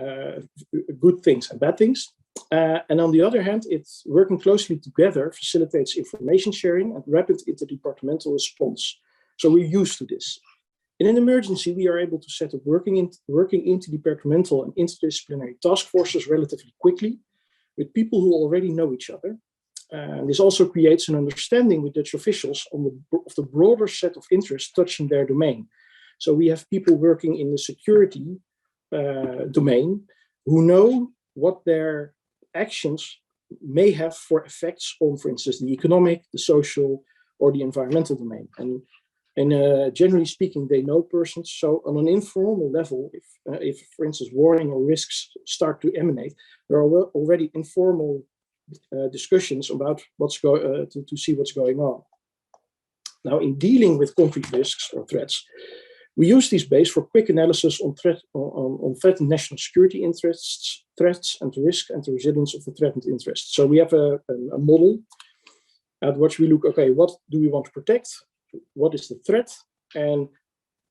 good things and bad things. And on the other hand, it's working closely together facilitates information sharing and rapid interdepartmental response. So we're used to this. In an emergency, we are able to set up working interdepartmental and interdisciplinary task forces relatively quickly, with people who already know each other. This also creates an understanding with Dutch officials of the broader set of interests touching their domain. So we have people working in the security domain who know what their actions may have for effects on, for instance, the economic, the social, or the environmental domain. And generally speaking, they know persons. So on an informal level, if for instance, warning or risks start to emanate, there are already informal discussions about to see what's going on. Now, in dealing with concrete risks or threats, we use these bases for quick analysis on threatened national security interests, threats, and the risk and the resilience of the threatened interests. So we have a model at which we look, okay, what do we want to protect? What is the threat? And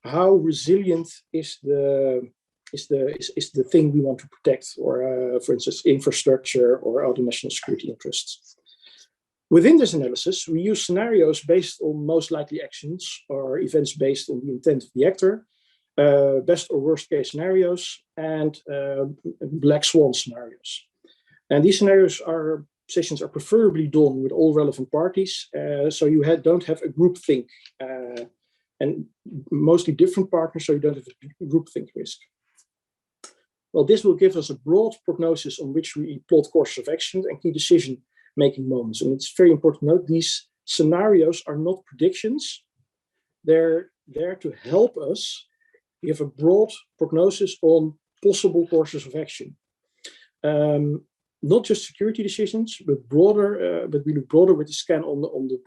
how resilient is the thing we want to protect, or for instance, infrastructure or other national security interests. Within this analysis, we use scenarios based on most likely actions or events based on the intent of the actor, best or worst case scenarios, and black swan scenarios. And these sessions are preferably done with all relevant parties, so you don't have a groupthink, and mostly different partners, so you don't have a groupthink risk. Well, this will give us a broad prognosis on which we plot courses of action and key decision-making moments. And it's very important to note these scenarios are not predictions. They're there to help us give a broad prognosis on possible courses of action. Not just security decisions, but broader. But we look broader with the scan on the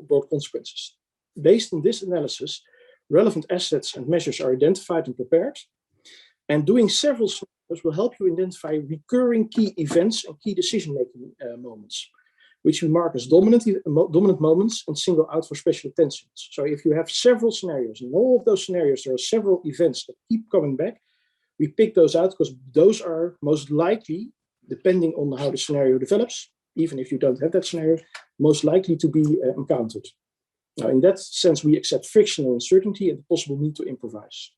broad consequences. Based on this analysis, relevant assets and measures are identified and prepared. And doing several scenarios will help you identify recurring key events and key decision-making moments, which we mark as dominant moments and single out for special attention. So if you have several scenarios, and all of those scenarios, there are several events that keep coming back, we pick those out because those are most likely, depending on how the scenario develops, even if you don't have that scenario, most likely to be encountered. Now, in that sense, we accept frictional uncertainty and the possible need to improvise.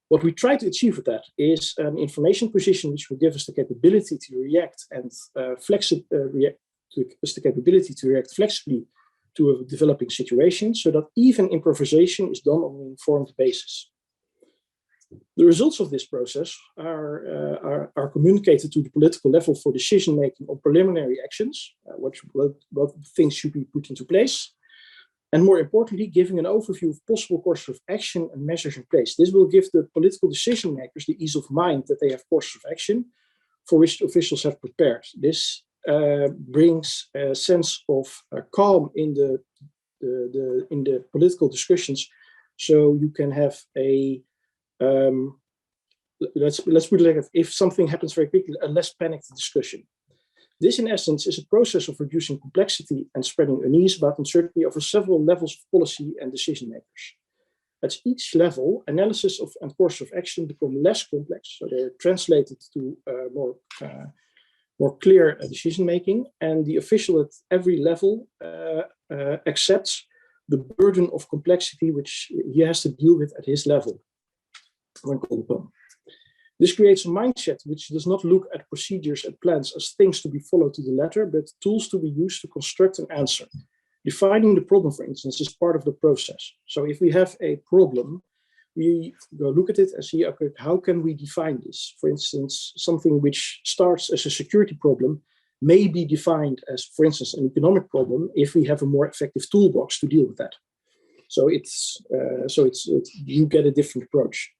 What we try to achieve with that is an information position which will give us the capability to react and flexibly to a developing situation, so that even improvisation is done on an informed basis. The results of this process are communicated to the political level for decision-making on preliminary actions, what things should be put into place, and more importantly, giving an overview of possible courses of action and measures in place. This will give the political decision-makers the ease of mind that they have courses of action for which the officials have prepared. This brings a sense of calm in the political discussions, so you can have a let's put it like that. If something happens very quickly, a less panicked discussion. This, in essence, is a process of reducing complexity and spreading unease about uncertainty over several levels of policy and decision makers. At each level, analysis and course of action become less complex, so they're translated to more clear decision making, and the official at every level accepts the burden of complexity which he has to deal with at his level when called upon. This creates a mindset which does not look at procedures and plans as things to be followed to the letter, but tools to be used to construct an answer. Defining the problem, for instance, is part of the process. So if we have a problem, we go look at it and see, okay, how can we define this? For instance, something which starts as a security problem may be defined as, for instance, an economic problem if we have a more effective toolbox to deal with that. So you get a different approach.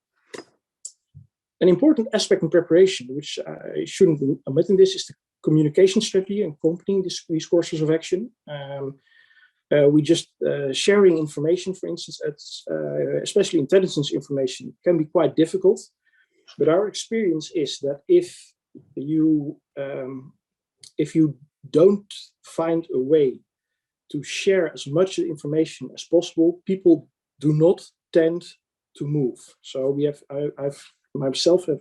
An important aspect in preparation, which I shouldn't omit in this, is the communication strategy accompanying these courses of action. We just sharing information, for instance, especially intelligence information, can be quite difficult. But our experience is that if you don't find a way to share as much information as possible, people do not tend to move. So I've myself have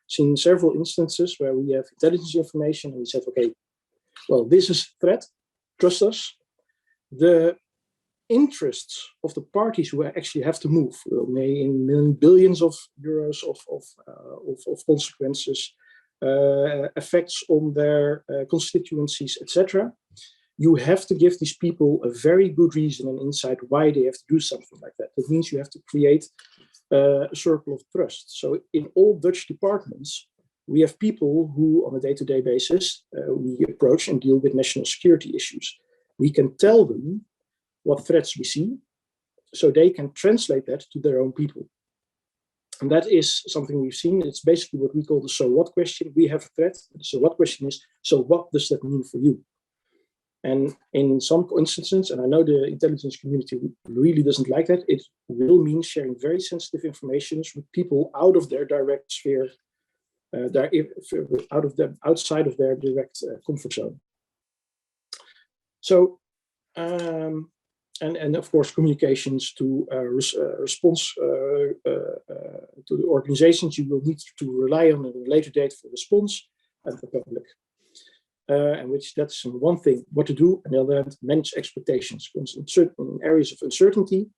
seen several instances where we have intelligence information and we said, okay, well, this is a threat, trust us. The interests of the parties who actually have to move may in billions of euros of consequences effects on their constituencies, etc. You have to give these people a very good reason and insight why they have to do something like that. That means you have to create a circle of trust. So in all Dutch departments, we have people who on a day-to-day basis, we approach and deal with national security issues. We can tell them what threats we see, so they can translate that to their own people. And that is something we've seen. It's basically what we call the so what question. We have a threat. The so what question is, so what does that mean for you? And in some instances, and I know the intelligence community really doesn't like that, it will mean sharing very sensitive information with people out of their direct sphere, outside of their direct comfort zone. So, and of course, communications to response to the organizations you will need to rely on at a later date for response and the public. And which that's one thing, what to do, and the other hand, manage expectations. Because in certain areas of uncertainty,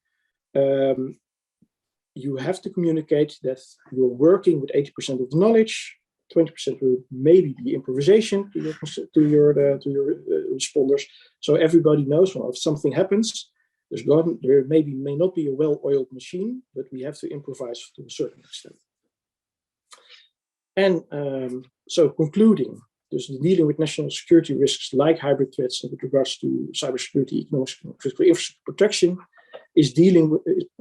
you have to communicate that you're working with 80% of the knowledge, 20% will maybe be improvisation to your responders. So everybody knows, well, if something happens, there may not be a well-oiled machine, but we have to improvise to a certain extent. And so concluding, dus dealing with national security risks like hybrid threats and with regards to cybersecurity, economic and critical infrastructure protection is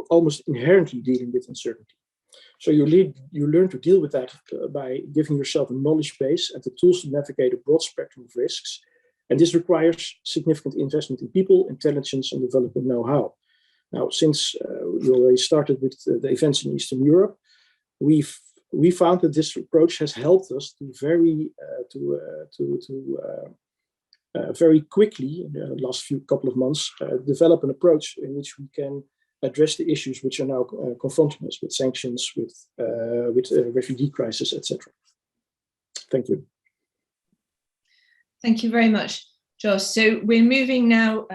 almost inherently dealing with uncertainty. So you learn to deal with that by giving yourself a knowledge base and the tools to navigate a broad spectrum of risks. And this requires significant investment in people, intelligence, and developing know-how. Now, since we already started with the events in Eastern Europe, we found that this approach has helped us to very quickly, in the last couple of months, develop an approach in which we can address the issues which are now confronting us with sanctions, with refugee crisis, etc. Thank you. Thank you very much, Josh. So we're moving now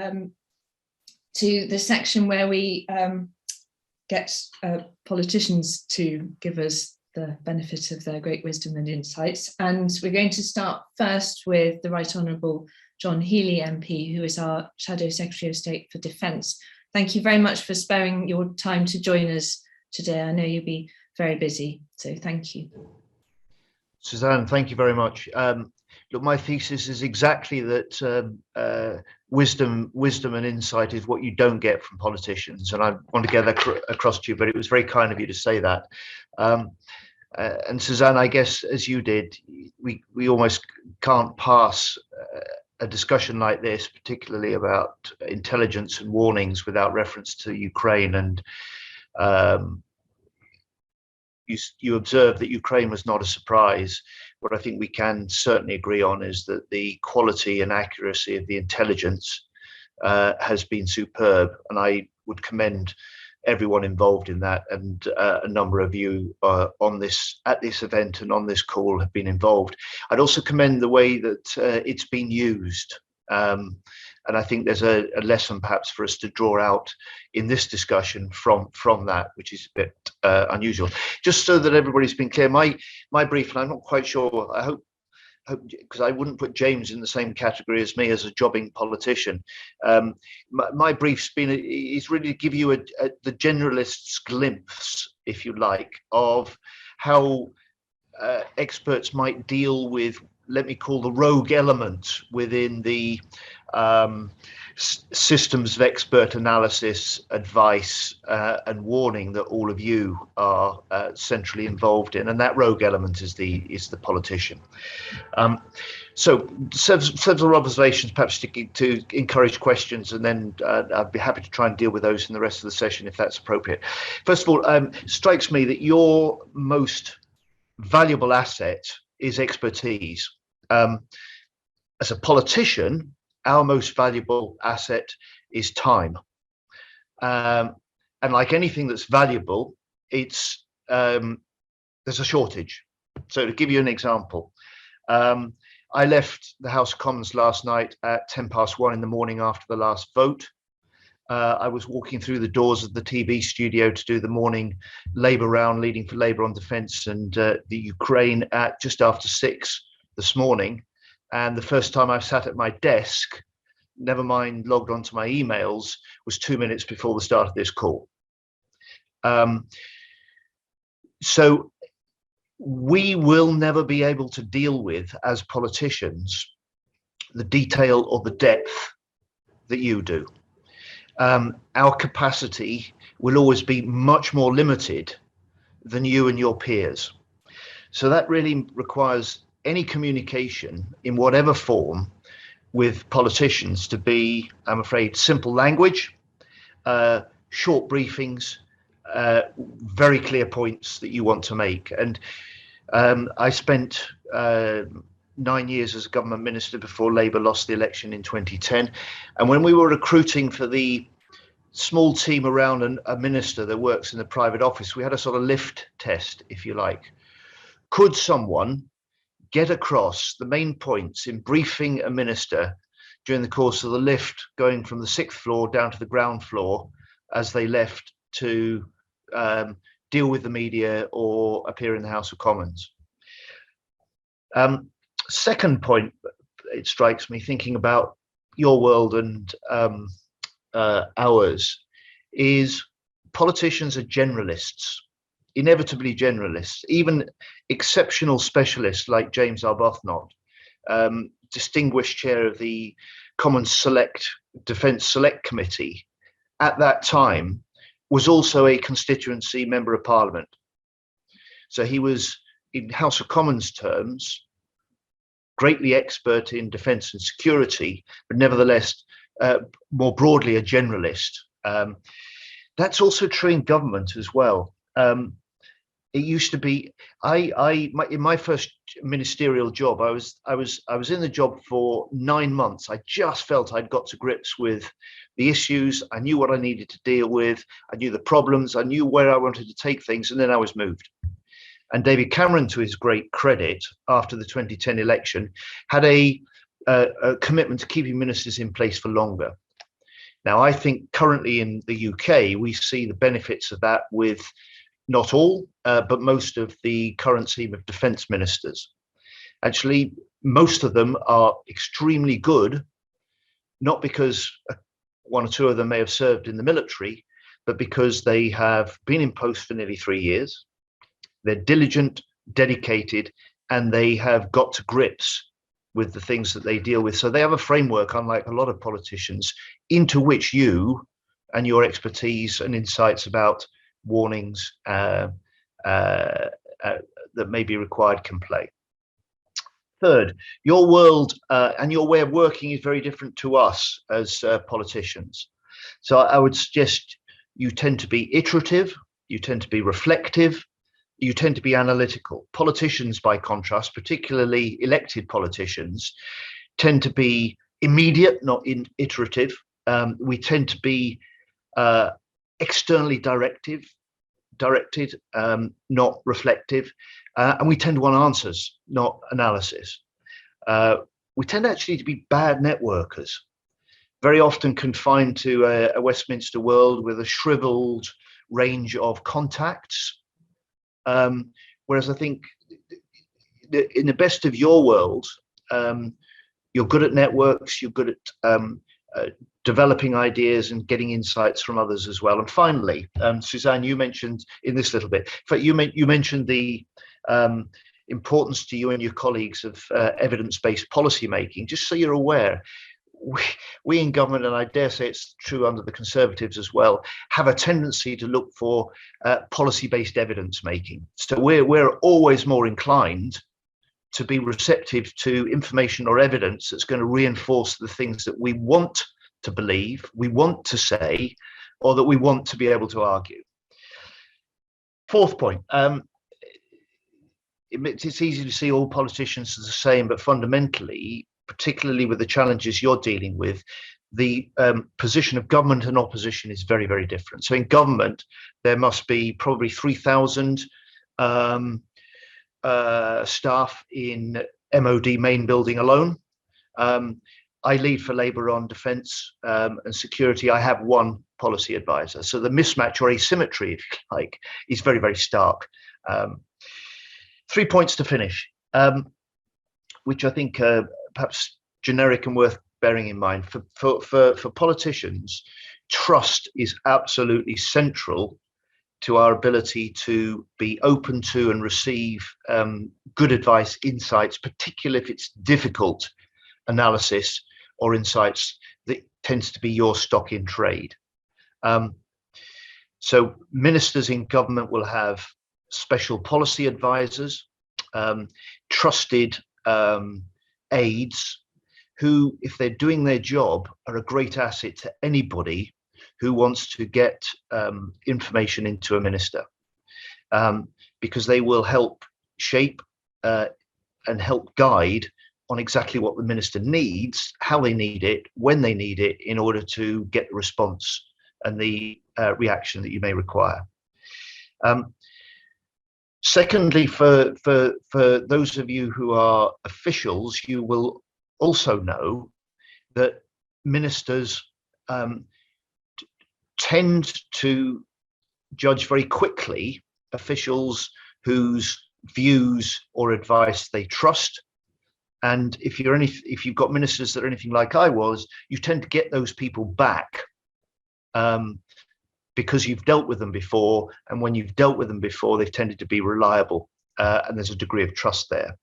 to the section where we get politicians to give us the benefit of their great wisdom and insights. And we're going to start first with the Right Honourable John Healey MP, who is our Shadow Secretary of State for Defence. Thank you very much for sparing your time to join us today. I know you'll be very busy, so thank you. Suzanne, thank you very much. Look, my thesis is exactly that wisdom and insight is what you don't get from politicians, and I want to get that across to you, but it was very kind of you to say that. And Suzanne, I guess, as you did, we almost can't pass a discussion like this, particularly about intelligence and warnings, without reference to Ukraine. And you observed that Ukraine was not a surprise. What I think we can certainly agree on is that the quality and accuracy of the intelligence has been superb, and I would commend everyone involved in that, and a number of you at this event and on this call have been involved. I'd also commend the way that it's been used, and I think there's a lesson perhaps for us to draw out in this discussion from that, which is a bit unusual. Just so that everybody's been clear, my brief, and I'm not quite sure, I hope because I wouldn't put James in the same category as me as a jobbing politician. My brief's is really to give you the generalist's glimpse, if you like, of how experts might deal with, let me call, the rogue element within the systems of expert analysis, advice, and warning that all of you are centrally involved in, and that rogue element is the politician. So several observations, perhaps to encourage questions, and then I'd be happy to try and deal with those in the rest of the session if that's appropriate. First of all, it strikes me that your most valuable asset is expertise. As a politician, our most valuable asset is time. And like anything that's valuable, there's a shortage. So to give you an example, I left the House of Commons last night at 1:10 in the morning after the last vote. I was walking through the doors of the TV studio to do the morning Labour round, leading for Labour on Defence and the Ukraine at just after 6 this morning. And the first time I sat at my desk, never mind logged onto my emails, was 2 minutes before the start of this call. So we will never be able to deal with, as politicians, the detail or the depth that you do. Our capacity will always be much more limited than you and your peers. So that really requires any communication in whatever form with politicians to be, I'm afraid, simple language, short briefings, very clear points that you want to make. And I spent 9 years as a government minister before Labour lost the election in 2010. And when we were recruiting for the small team around a minister that works in the private office, we had a sort of lift test, if you like. Could someone get across the main points in briefing a minister during the course of the lift going from the 6th floor down to the ground floor as they left to deal with the media or appear in the House of Commons? Second point, it strikes me, thinking about your world and ours, is politicians are generalists, inevitably generalists. Even exceptional specialists like James Arbuthnot, distinguished chair of the Common Defence Select Committee, at that time was also a constituency member of Parliament. So he was, in House of Commons terms, greatly expert in defence and security, but nevertheless, more broadly, a generalist. That's also true in government as well. It used to be, in my first ministerial job, I was in the job for 9 months. I just felt I'd got to grips with the issues. I knew what I needed to deal with. I knew the problems. I knew where I wanted to take things, and then I was moved. And David Cameron, to his great credit, after the 2010 election, had a commitment to keeping ministers in place for longer. Now, I think currently in the UK, we see the benefits of that with not all, but most of the current team of defence ministers. Actually, most of them are extremely good, not because one or two of them may have served in the military, but because they have been in post for nearly 3 years. They're diligent, dedicated, and they have got to grips with the things that they deal with. So they have a framework, unlike a lot of politicians, into which you and your expertise and insights about warnings that may be required can play. Third, your world and your way of working is very different to us as politicians. So I would suggest you tend to be iterative, you tend to be reflective, you tend to be analytical. Politicians, by contrast, particularly elected politicians, tend to be immediate, not iterative. We tend to be externally directed, not reflective, and we tend to want answers, not analysis. We tend actually to be bad networkers, very often confined to a Westminster world with a shriveled range of contacts. Whereas I think in the best of your world, you're good at networks, you're good at developing ideas and getting insights from others as well. And finally, Suzanne, you mentioned in this little bit, in fact, you mentioned the importance to you and your colleagues of evidence-based policy making. Just so you're aware, we in government, and I dare say it's true under the Conservatives as well, have a tendency to look for policy-based evidence making. So we're always more inclined to be receptive to information or evidence that's going to reinforce the things that we want to believe, we want to say, or that we want to be able to argue. Fourth point, it's easy to see all politicians as the same, but fundamentally, particularly with the challenges you're dealing with, the position of government and opposition is very, very different. So in government, there must be probably 3,000 staff in MOD main building alone. I lead for Labour on defence and security. I have one policy advisor. So the mismatch or asymmetry, if you like, is very, very stark. 3 points to finish, which I think perhaps generic and worth bearing in mind. For politicians, trust is absolutely central to our ability to be open to and receive good advice, insights, particularly if it's difficult analysis or insights that tends to be your stock in trade. So ministers in government will have special policy advisors, trusted aides, who, if they're doing their job, are a great asset to anybody who wants to get information into a minister, because they will help shape and help guide on exactly what the minister needs, how they need it, when they need it, in order to get the response and the reaction that you may require. Secondly, for those of you who are officials, you will also know that ministers tend to judge very quickly officials whose views or advice they trust. And if you've got ministers that are anything like I was, you tend to get those people back because you've dealt with them before, and when you've dealt with them before, they've tended to be reliable, and there's a degree of trust there.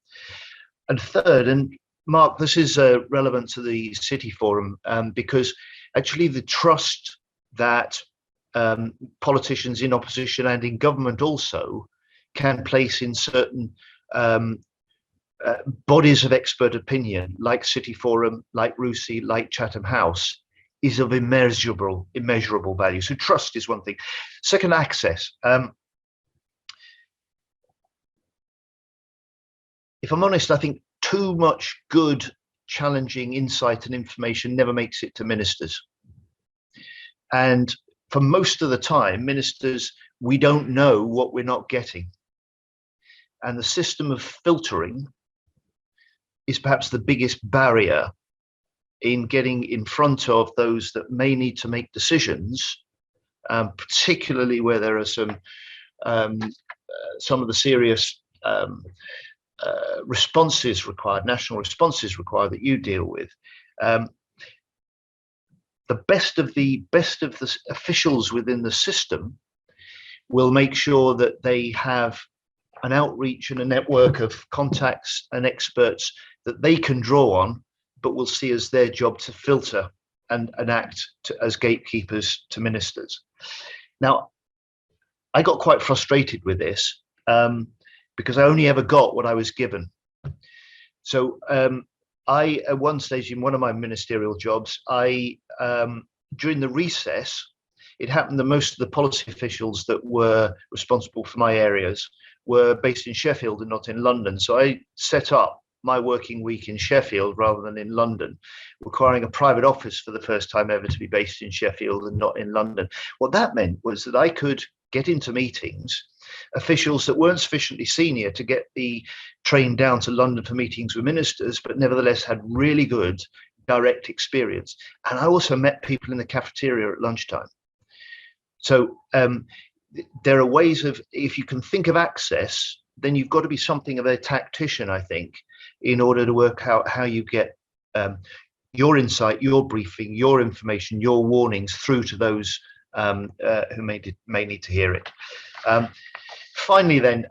And third, and Marc, this is relevant to the Cityforum, because actually the trust that politicians in opposition and in government also can place in certain bodies of expert opinion, like Cityforum, like RUSI, like Chatham House, is of immeasurable value. So trust is one thing. Second, access. If I'm honest, I think too much good, challenging insight and information never makes it to ministers. And for most of the time, ministers, we don't know what we're not getting. And the system of filtering is perhaps the biggest barrier in getting in front of those that may need to make decisions, particularly where there are some of the serious responses required, national responses required, that you deal with. The best of the officials within the system will make sure that they have an outreach and a network of contacts and experts that they can draw on, but will see as their job to filter and act as gatekeepers to ministers. Now, I got quite frustrated with this because I only ever got what I was given. So I, at one stage in one of my ministerial jobs, during the recess, it happened that most of the policy officials that were responsible for my areas were based in Sheffield and not in London. So I set up my working week in Sheffield rather than in London, requiring a private office for the first time ever to be based in Sheffield and not in London. What that meant was that I could get into meetings, officials that weren't sufficiently senior to get the train down to London for meetings with ministers, but nevertheless had really good direct experience. And I also met people in the cafeteria at lunchtime. So there are ways of, if you can think of access, then you've got to be something of a tactician, I think, in order to work out how you get your insight, your briefing, your information, your warnings through to those who may need to hear it. Finally, then,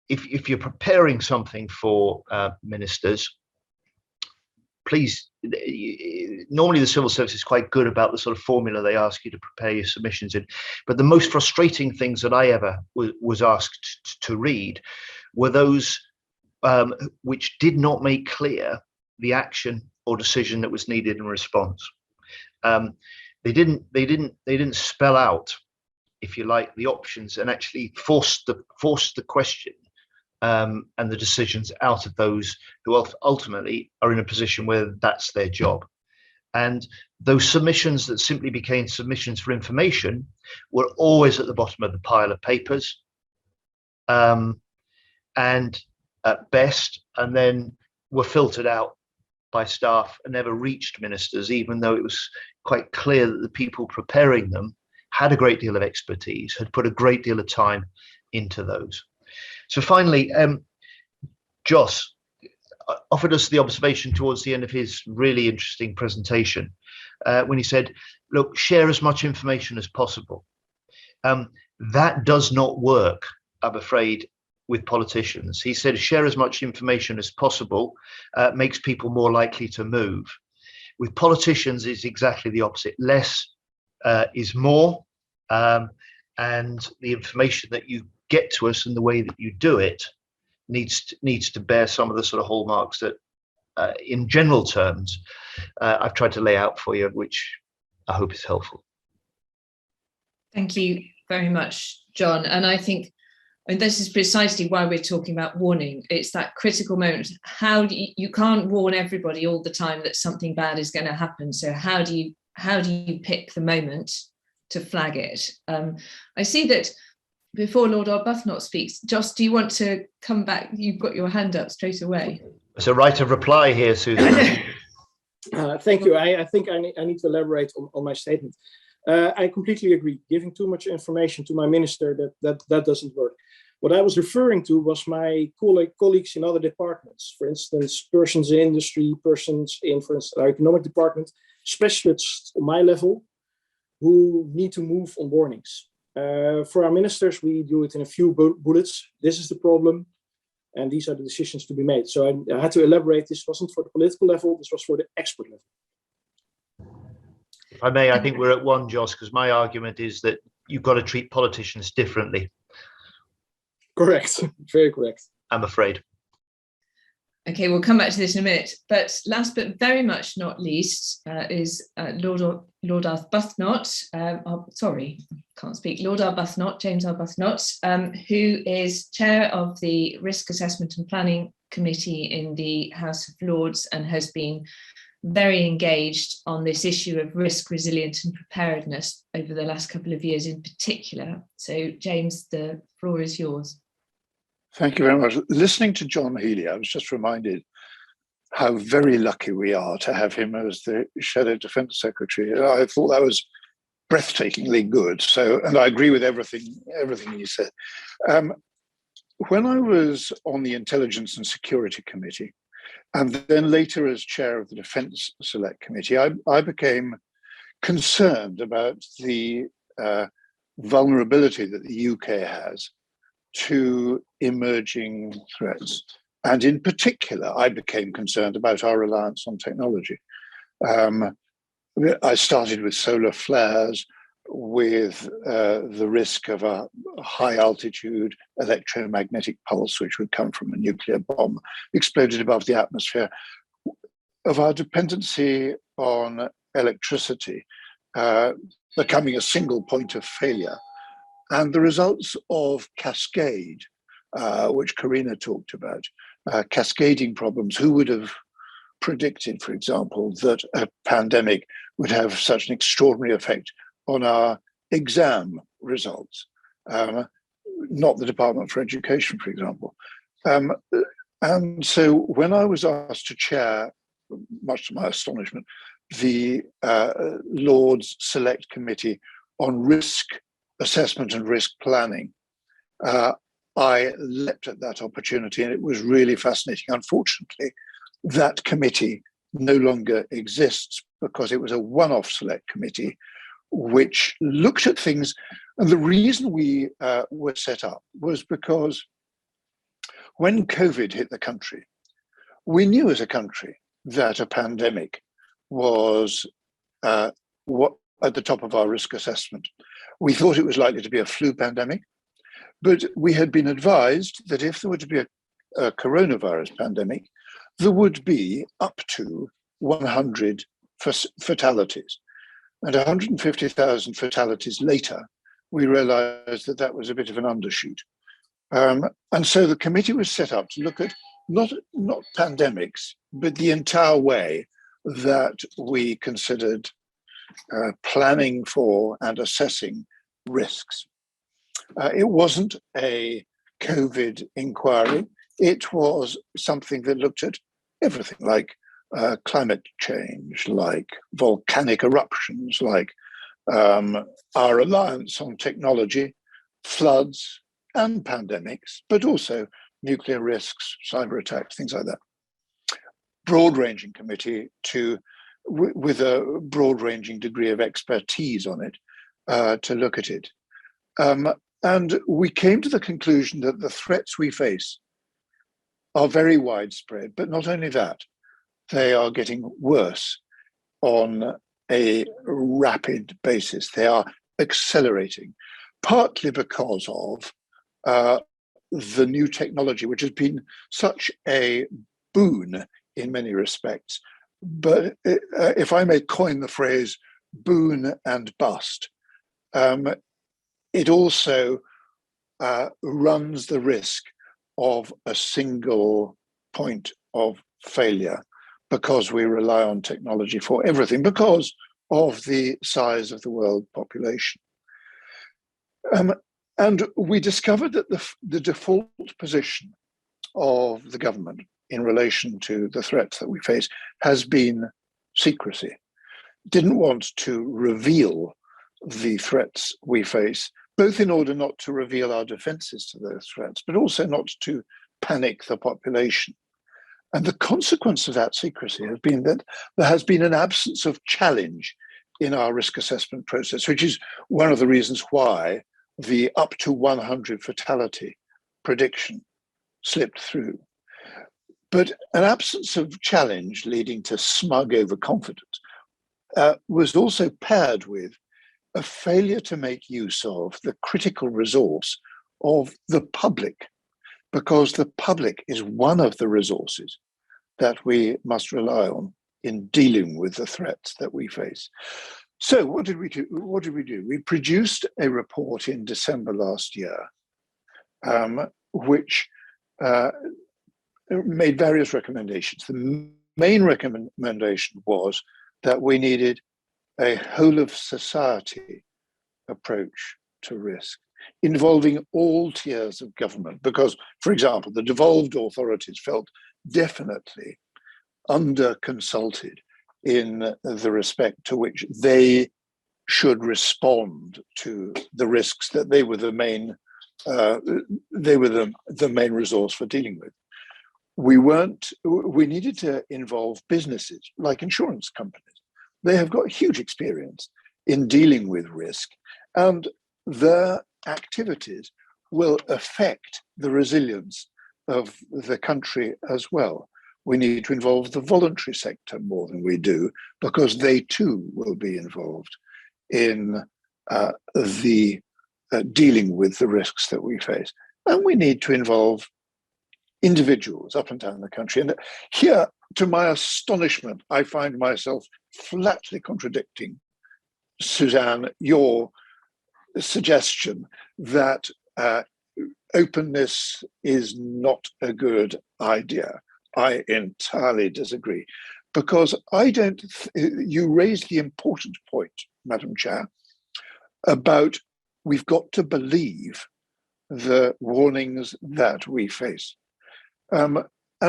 if you're preparing something for ministers, please, normally the civil service is quite good about the sort of formula they ask you to prepare your submissions in, but the most frustrating things that I ever was asked to read were those which did not make clear the action or decision that was needed in response. They didn't spell out, if you like, the options and actually force the question and the decisions out of those who ultimately are in a position where that's their job. And those submissions that simply became submissions for information were always at the bottom of the pile of papers, and at best, and then were filtered out by staff and never reached ministers, even though it was quite clear that the people preparing them had a great deal of expertise, had put a great deal of time into those. So finally, Joss offered us the observation towards the end of his really interesting presentation when he said, look, share as much information as possible. That does not work, I'm afraid, with politicians. He said share as much information as possible makes people more likely to move. With politicians, it's exactly the opposite. Less is more, and the information that you get to us and the way that you do it needs to bear some of the sort of hallmarks that, in general terms, I've tried to lay out for you, which I hope is helpful. Thank you very much, John. And I think this is precisely why we're talking about warning. It's that critical moment. How do you can't warn everybody all the time that something bad is going to happen. So how do you pick the moment to flag it? I see that before Lord Arbuthnot speaks, Joss, do you want to come back? You've got your hand up straight away. It's a right of reply here, Suzanne. Thank you. I think I need to elaborate on my statement. I completely agree. Giving too much information to my minister, that doesn't work. What I was referring to was my colleagues in other departments. For instance, persons in industry, persons in, for instance, our economic department, specialists on my level who need to move on warnings. For our ministers, we do it in a few bullets. This is the problem, and these are the decisions to be made. So I had to elaborate. This wasn't for the political level. This was for the expert level. If I may, I think we're at one, Joss, because my argument is that you've got to treat politicians differently. Correct. Very correct. I'm afraid. Okay, we'll come back to this in a minute. But last but very much not least is Lord Arbuthnot. Lord Arbuthnot, James Arbuthnot, who is chair of the Risk Assessment and Planning Committee in the House of Lords and has been very engaged on this issue of risk, resilience and preparedness over the last couple of years in particular. So, James, the floor is yours. Thank you very much. Listening to John Healey, I was just reminded how very lucky we are to have him as the Shadow Defence Secretary. I thought that was breathtakingly good. So, and I agree with everything he said. When I was on the Intelligence and Security Committee, and then later as chair of the Defence Select Committee, I became concerned about the vulnerability that the UK has to emerging threats. And in particular, I became concerned about our reliance on technology. I started with solar flares, with the risk of a high altitude electromagnetic pulse, which would come from a nuclear bomb exploded above the atmosphere, of our dependency on electricity becoming a single point of failure, and the results of cascade, which Carina talked about, cascading problems. Who would have predicted, for example, that a pandemic would have such an extraordinary effect on our exam results? Not the Department for Education, for example. And so when I was asked to chair, much to my astonishment, the Lords Select Committee on Risk Assessment and Risk Planning, I leapt at that opportunity, and it was really fascinating. Unfortunately, that committee no longer exists because it was a one-off select committee which looked at things. And the reason we were set up was because when COVID hit the country, we knew as a country that a pandemic was at the top of our risk assessment. We thought it was likely to be a flu pandemic, but we had been advised that if there were to be a coronavirus pandemic, there would be up to 100 fatalities. And 150,000 fatalities later, we realized that that was a bit of an undershoot. And so the committee was set up to look at not pandemics, but the entire way that we considered planning for and assessing risks. It wasn't a COVID inquiry. It was something that looked at everything, like climate change, like volcanic eruptions, like our reliance on technology, floods and pandemics, but also nuclear risks, cyber attacks, things like that. Broad-ranging committee with a broad-ranging degree of expertise on it to look at it. And we came to the conclusion that the threats we face are very widespread, but not only that, they are getting worse on a rapid basis. They are accelerating, partly because of the new technology, which has been such a boon in many respects. But if I may coin the phrase boon and bust, it also runs the risk of a single point of failure, because we rely on technology for everything, because of the size of the world population. And we discovered that the default position of the government in relation to the threats that we face has been secrecy. Didn't want to reveal the threats we face, both in order not to reveal our defenses to those threats, but also not to panic the population. And the consequence of that secrecy has been that there has been an absence of challenge in our risk assessment process, which is one of the reasons why the up to 100 fatality prediction slipped through. But an absence of challenge leading to smug overconfidence was also paired with a failure to make use of the critical resource of the public, because the public is one of the resources that we must rely on in dealing with the threats that we face. So what did we do? We produced a report in December last year, which made various recommendations. The main recommendation was that we needed a whole of society approach to risk, involving all tiers of government, because, for example, the devolved authorities felt definitely under-consulted in the respect to which they should respond to the risks that they were the main resource for dealing with. We needed to involve businesses like insurance companies. They have got huge experience in dealing with risk, and their activities will affect the resilience of the country as well. We need to involve the voluntary sector more than we do, because they too will be involved in the dealing with the risks that we face. And we need to involve individuals up and down the country. And here, to my astonishment, I find myself flatly contradicting, Suzanne, your suggestion that openness is not a good idea. I entirely disagree, because you raised the important point, Madam Chair, about we've got to believe the warnings that we face. And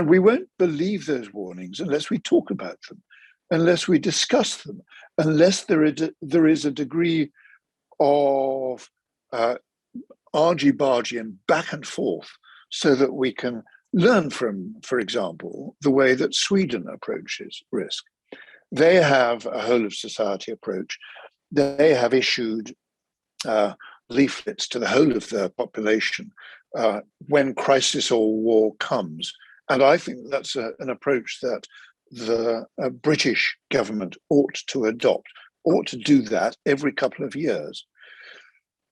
we won't believe those warnings unless we talk about them, unless we discuss them, unless there is a degree of argy-bargy and back and forth, so that we can learn from, for example, the way that Sweden approaches risk. They have a whole of society approach. They have issued leaflets to the whole of their population when crisis or war comes. And I think that's an approach that the British government ought to adopt, ought to do that every couple of years.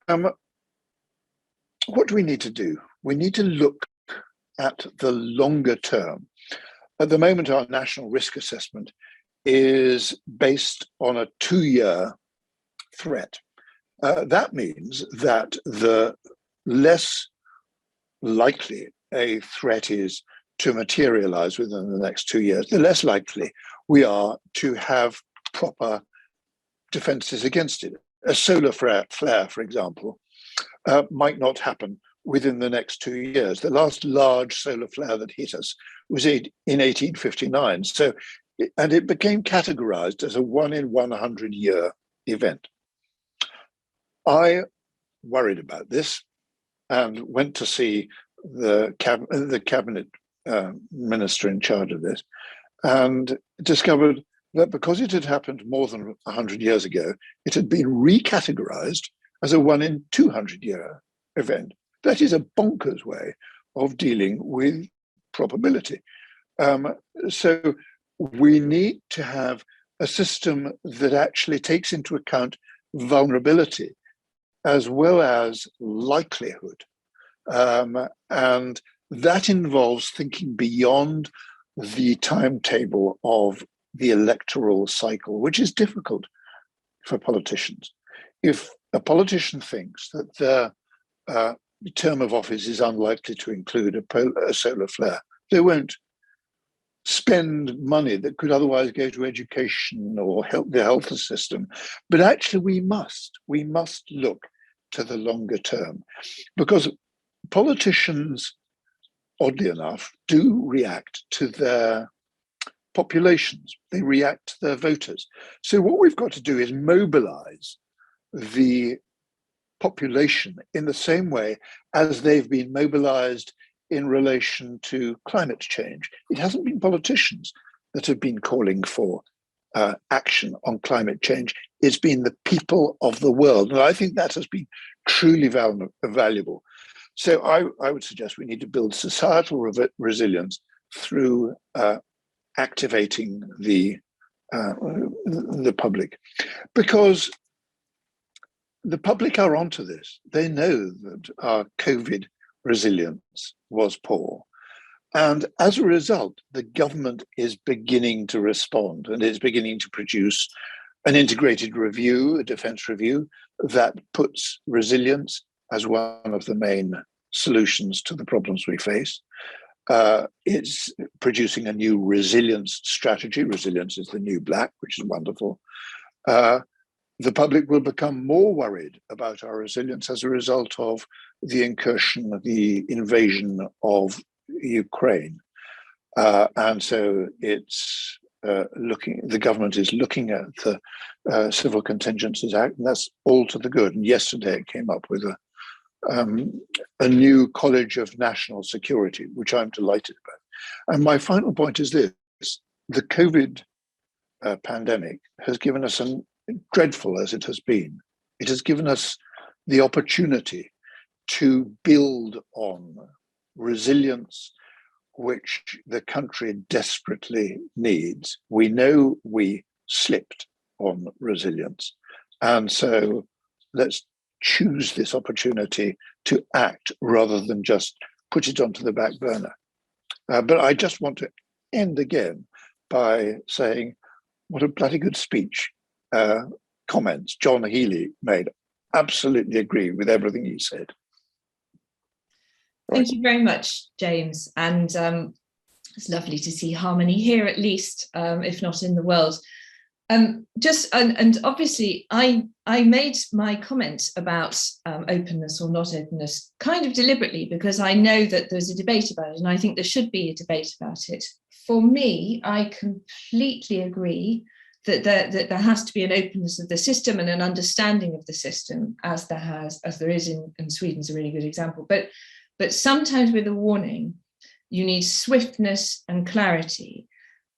What do we need to do? We need to look at the longer term. At the moment, our national risk assessment is based on a 2-year threat. That means that the less likely a threat is to materialize within the next 2 years, the less likely we are to have proper defenses against it. A solar flare, for example, might not happen within the next 2 years. The last large solar flare that hit us was in 1859. So and it became categorized as a 1 in 100 year event. I worried about this and went to see the cabinet minister in charge of this, and discovered that because it had happened more than 100 years ago, it had been recategorized as a 1 in 200 year event. That is a bonkers way of dealing with probability. So we need to have a system that actually takes into account vulnerability as well as likelihood. And that involves thinking beyond the timetable of the electoral cycle, which is difficult for politicians. If a politician thinks that their term of office is unlikely to include a solar flare, they won't spend money that could otherwise go to education or help the health system. But actually we must look to the longer term, because politicians, oddly enough, do react to their populations. They react to their voters. So what we've got to do is mobilize the population in the same way as they've been mobilized in relation to climate change. It hasn't been politicians that have been calling for action on climate change. It's been the people of the world. And I think that has been truly valuable. So I would suggest we need to build societal resilience through activating the public, because the public are onto this. They know that our COVID resilience was poor. And as a result, the government is beginning to respond, and is beginning to produce an integrated review, a defense review, that puts resilience as one of the main solutions to the problems we face. It's producing a new resilience strategy. Resilience is the new black, which is wonderful. The public will become more worried about our resilience as a result of the the invasion of Ukraine. And so it's the government is looking at the Civil Contingencies Act, and that's all to the good. And yesterday it came up with a new College of National Security, which I'm delighted about. And my final point is this: the COVID pandemic has given us dreadful as it has been, it has given us the opportunity to build on resilience, which the country desperately needs. We know we slipped on resilience. And so let's choose this opportunity to act rather than just put it onto the back burner. But I just want to end again by saying what a bloody good speech comments John Healey made. Absolutely agree with everything he said. Thank you very much, James. And it's lovely to see harmony here, at least, if not in the world. And obviously, I made my comment about openness or not openness kind of deliberately, because I know that there's a debate about it, and I think there should be a debate about it. For me, I completely agree that there has to be an openness of the system and an understanding of the system, as there is in Sweden's a really good example. But sometimes with a warning, you need swiftness and clarity,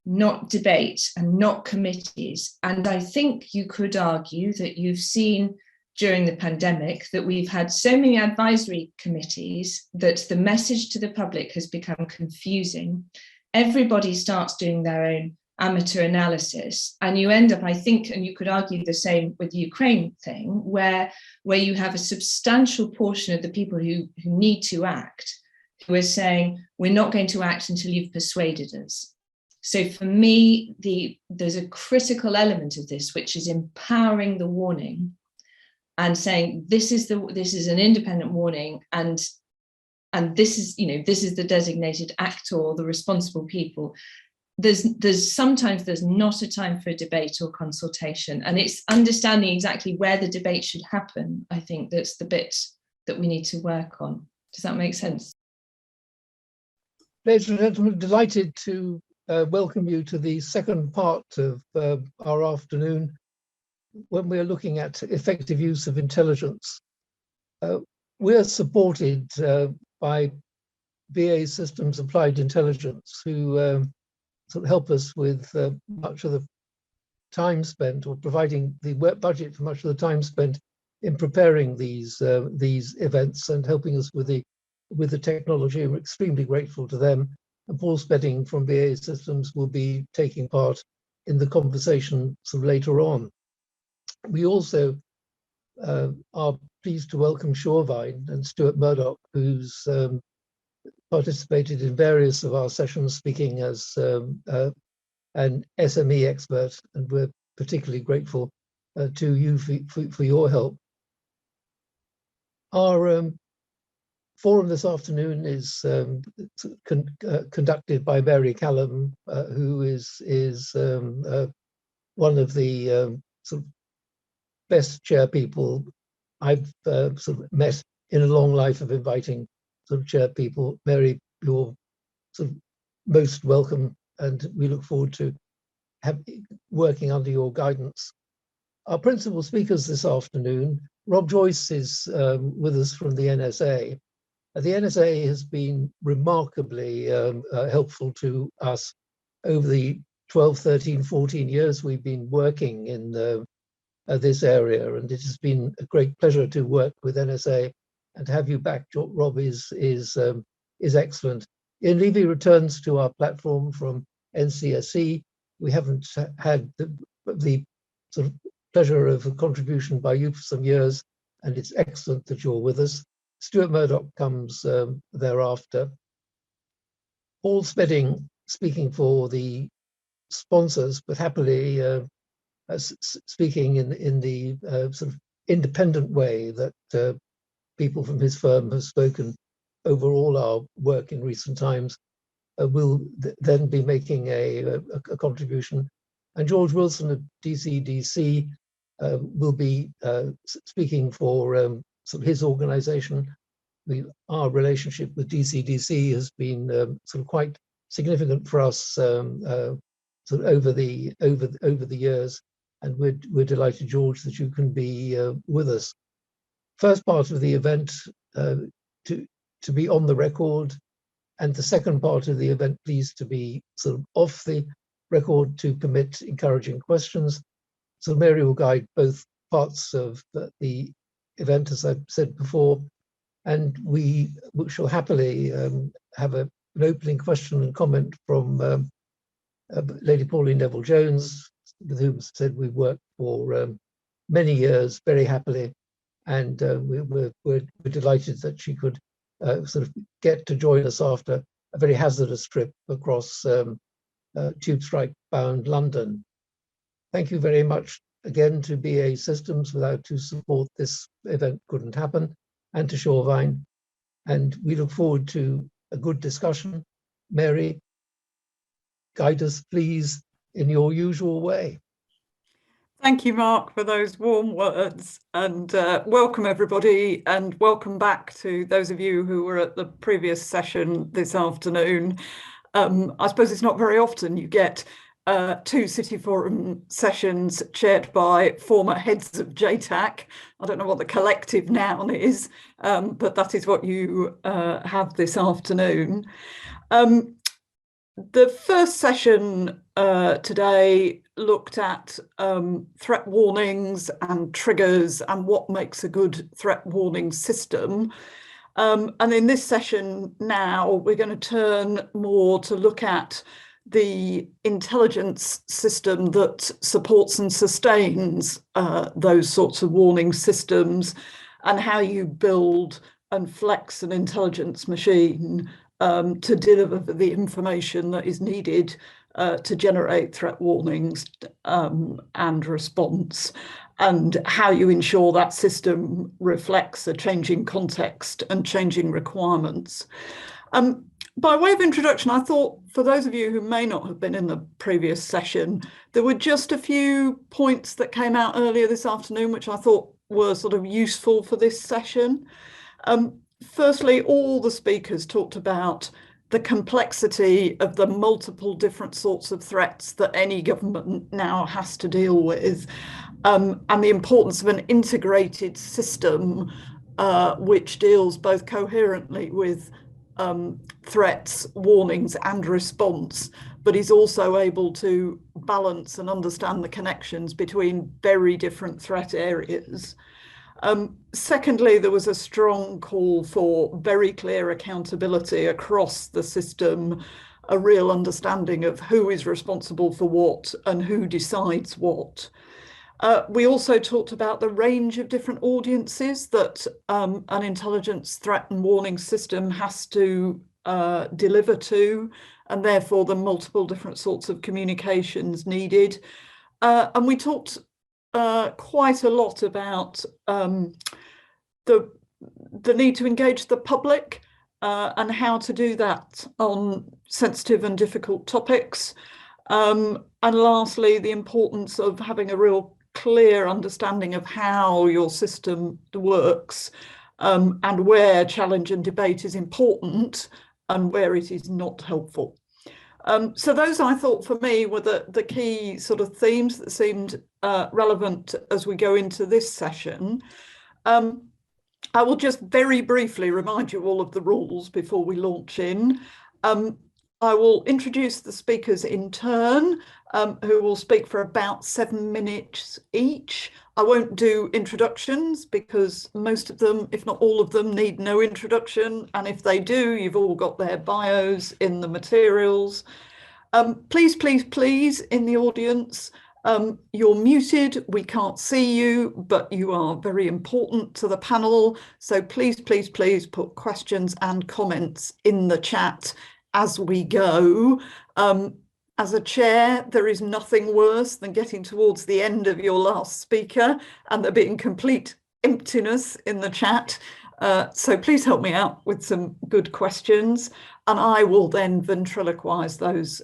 not debate and not committees. And I think you could argue that you've seen during the pandemic that we've had so many advisory committees that the message to the public has become confusing. Everybody starts doing their own amateur analysis, and you end up, I think, and you could argue the same with the Ukraine thing, where you have a substantial portion of the people who need to act, who are saying, we're not going to act until you've persuaded us. So for me, there's a critical element of this, which is empowering the warning and saying, this is an independent warning, and this is the designated actor, the responsible people. Sometimes there's not a time for a debate or consultation, and it's understanding exactly where the debate should happen. I think that's the bit that we need to work on. Does that make sense? Ladies and gentlemen, delighted to welcome you to the second part of our afternoon, when we're looking at effective use of intelligence. We're supported by BAE Systems Applied Intelligence, who sort of help us with much of the time spent, or providing the work budget for much of the time spent in preparing these events and helping us with the technology. We're extremely grateful to them. And Paul Spedding from BAE Systems will be taking part in the conversation sort of later on. We also are pleased to welcome Surevine and Stuart Murdoch, who's participated in various of our sessions, speaking as an SME expert, and we're particularly grateful to you for your help. Our forum this afternoon is conducted by Mary Calam, who is one of the sort of best chair people I've sort of met in a long life of inviting sort of chair people. Mary, you're sort of most welcome, and we look forward to working under your guidance. Our principal speakers this afternoon, Rob Joyce is with us from the NSA. The NSA has been remarkably helpful to us over the 12, 13, 14 years we've been working in this area, and it has been a great pleasure to work with NSA, and to have you back, Rob, is excellent. Ian Levy returns to our platform from NCSC. We haven't had the sort of pleasure of a contribution by you for some years, and it's excellent that you're with us. Stuart Murdoch comes thereafter. Paul Spedding, speaking for the sponsors, but happily speaking in the sort of independent way that people from his firm have spoken over all our work in recent times, will then be making a contribution. And George Wilson of DCDC will be speaking for sort of his organization. Our relationship with DCDC has been sort of quite significant for us sort of over the years, and we're delighted, George, that you can be with us. First part of the event to be on the record, and the second part of the event, please, to be sort of off the record to permit encouraging questions. So Mary will guide both parts of the event, as I've said before, and we shall happily have an opening question and comment from Lady Pauline Neville-Jones, with whom said we've worked for many years very happily, and we're delighted that she could sort of get to join us after a very hazardous trip across tube strike bound London. Thank you very much again to BAE Systems, without whose support this event couldn't happen, and to Surevine. And we look forward to a good discussion. Mary, guide us, please, in your usual way. Thank you, Mark, for those warm words, and welcome everybody, and welcome back to those of you who were at the previous session this afternoon. I suppose it's not very often you get two Cityforum sessions chaired by former heads of JTAC. I don't know what the collective noun is, but that is what you have this afternoon. The first session today looked at threat warnings and triggers and what makes a good threat warning system. And in this session now, we're going to turn more to look at the intelligence system that supports and sustains those sorts of warning systems, and how you build and flex an intelligence machine to deliver the information that is needed to generate threat warnings and response, and how you ensure that system reflects a changing context and changing requirements. By way of introduction, I thought for those of you who may not have been in the previous session, there were just a few points that came out earlier this afternoon, which I thought were sort of useful for this session. Firstly, all the speakers talked about the complexity of the multiple different sorts of threats that any government now has to deal with, and the importance of an integrated system which deals both coherently with threats, warnings and response, but is also able to balance and understand the connections between very different threat areas. Secondly, there was a strong call for very clear accountability across the system, a real understanding of who is responsible for what and who decides what. We also talked about the range of different audiences that an intelligence threat and warning system has to deliver to, and therefore the multiple different sorts of communications needed. And we talked quite a lot about the need to engage the public and how to do that on sensitive and difficult topics. And lastly, the importance of having a real clear understanding of how your system works and where challenge and debate is important and where it is not helpful. So those, I thought, for me were the key sort of themes that seemed relevant as we go into this session. I will just very briefly remind you all of the rules before we launch in. I will introduce the speakers in turn, who will speak for about 7 minutes each. I won't do introductions because most of them, if not all of them, need no introduction. And if they do, you've all got their bios in the materials. Please, please, please, in the audience, you're muted, we can't see you, but you are very important to the panel. So please, please, please put questions and comments in the chat as we go. As a chair, there is nothing worse than getting towards the end of your last speaker and there being complete emptiness in the chat. So please help me out with some good questions, and I will then ventriloquize those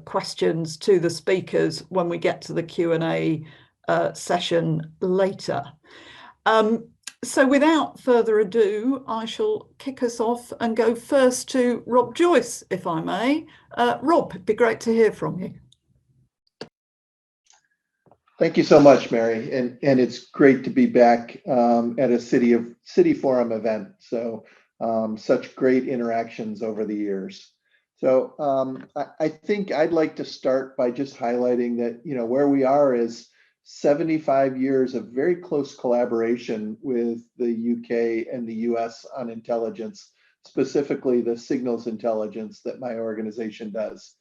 questions to the speakers when we get to the Q&A session later. So without further ado, I shall kick us off and go first to Rob Joyce, if I may. Rob, it'd be great to hear from you. Thank you so much, Mary, and it's great to be back at a Cityforum event. So such great interactions over the years. So I think I'd like to start by just highlighting that, you know, where we are is 75 years of very close collaboration with the UK and the US on intelligence, specifically the signals intelligence that my organization does.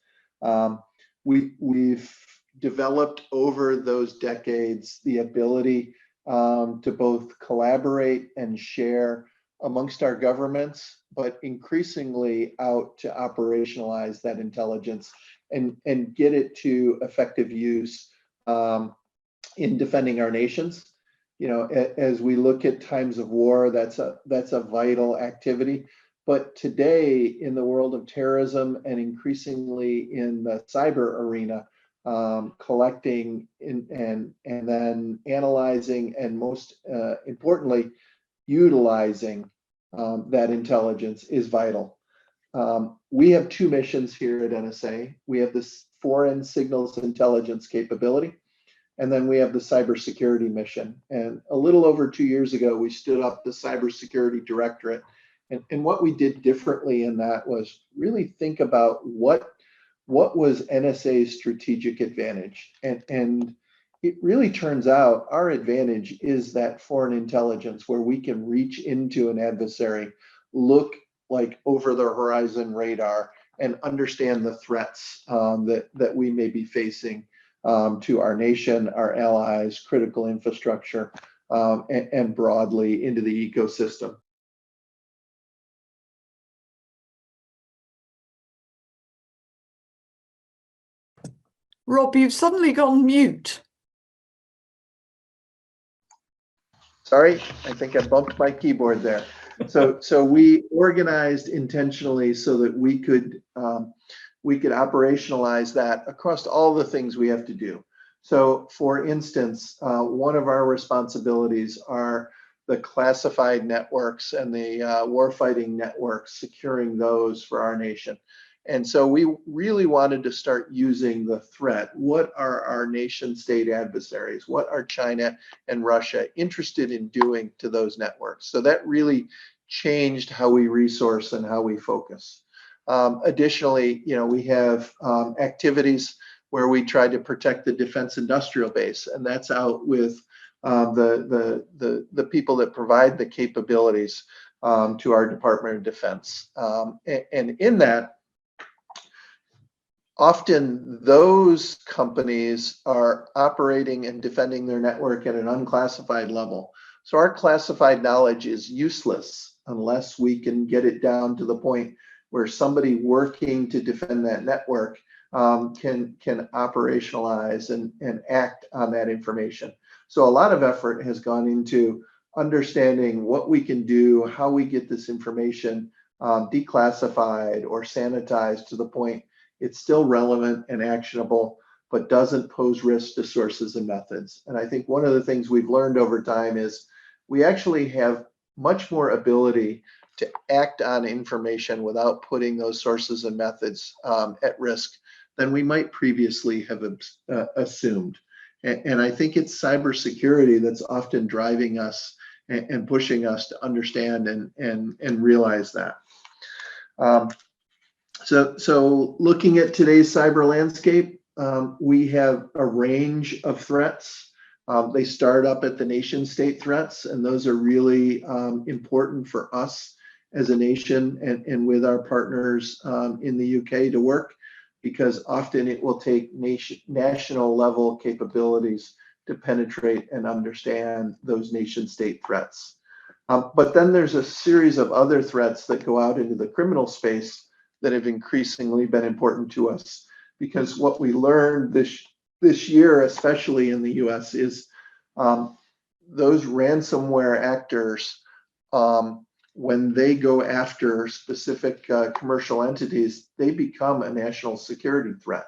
We've developed over those decades the ability to both collaborate and share amongst our governments, but increasingly out to operationalize that intelligence and get it to effective use in defending our nations. You know, as we look at times of war, that's a vital activity. But today, in the world of terrorism and increasingly in the cyber arena, collecting and then analyzing and most importantly, utilizing that intelligence is vital. We have two missions here at NSA. We have this foreign signals intelligence capability, and then we have the cybersecurity mission. And a little over 2 years ago, we stood up the Cybersecurity Directorate. And what we did differently in that was really think about what was NSA's strategic advantage. And it really turns out our advantage is that foreign intelligence where we can reach into an adversary, look like over the horizon radar, and understand the threats that we may be facing to our nation, our allies, critical infrastructure, and broadly into the ecosystem. Rob, you've suddenly gone mute. Sorry, I think I bumped my keyboard there. So we organized intentionally so that we could operationalize that across all the things we have to do. So for instance, one of our responsibilities are the classified networks and the warfighting networks, securing those for our nation. And so we really wanted to start using the threat. What are our nation state adversaries? What are China and Russia interested in doing to those networks? So that really changed how we resource and how we focus. Additionally, we have activities where we try to protect the defense industrial base, and that's out with the people that provide the capabilities to our Department of Defense. And in that, often those companies are operating and defending their network at an unclassified level. So our classified knowledge is useless unless we can get it down to the point where somebody working to defend that network can operationalize and act on that information. So a lot of effort has gone into understanding what we can do, how we get this information declassified or sanitized to the point it's still relevant and actionable, but doesn't pose risk to sources and methods. And I think one of the things we've learned over time is we actually have much more ability to act on information without putting those sources and methods at risk than we might previously have assumed. And I think it's cybersecurity that's often driving us and pushing us to understand and realize that. So looking at today's cyber landscape, we have a range of threats. They start up at the nation state threats, and those are really important for us as a nation and with our partners in the UK to work, because often it will take national level capabilities to penetrate and understand those nation state threats. But then there's a series of other threats that go out into the criminal space that have increasingly been important to us, because what we learned this year, especially in the US, is those ransomware actors, when they go after specific commercial entities, they become a national security threat.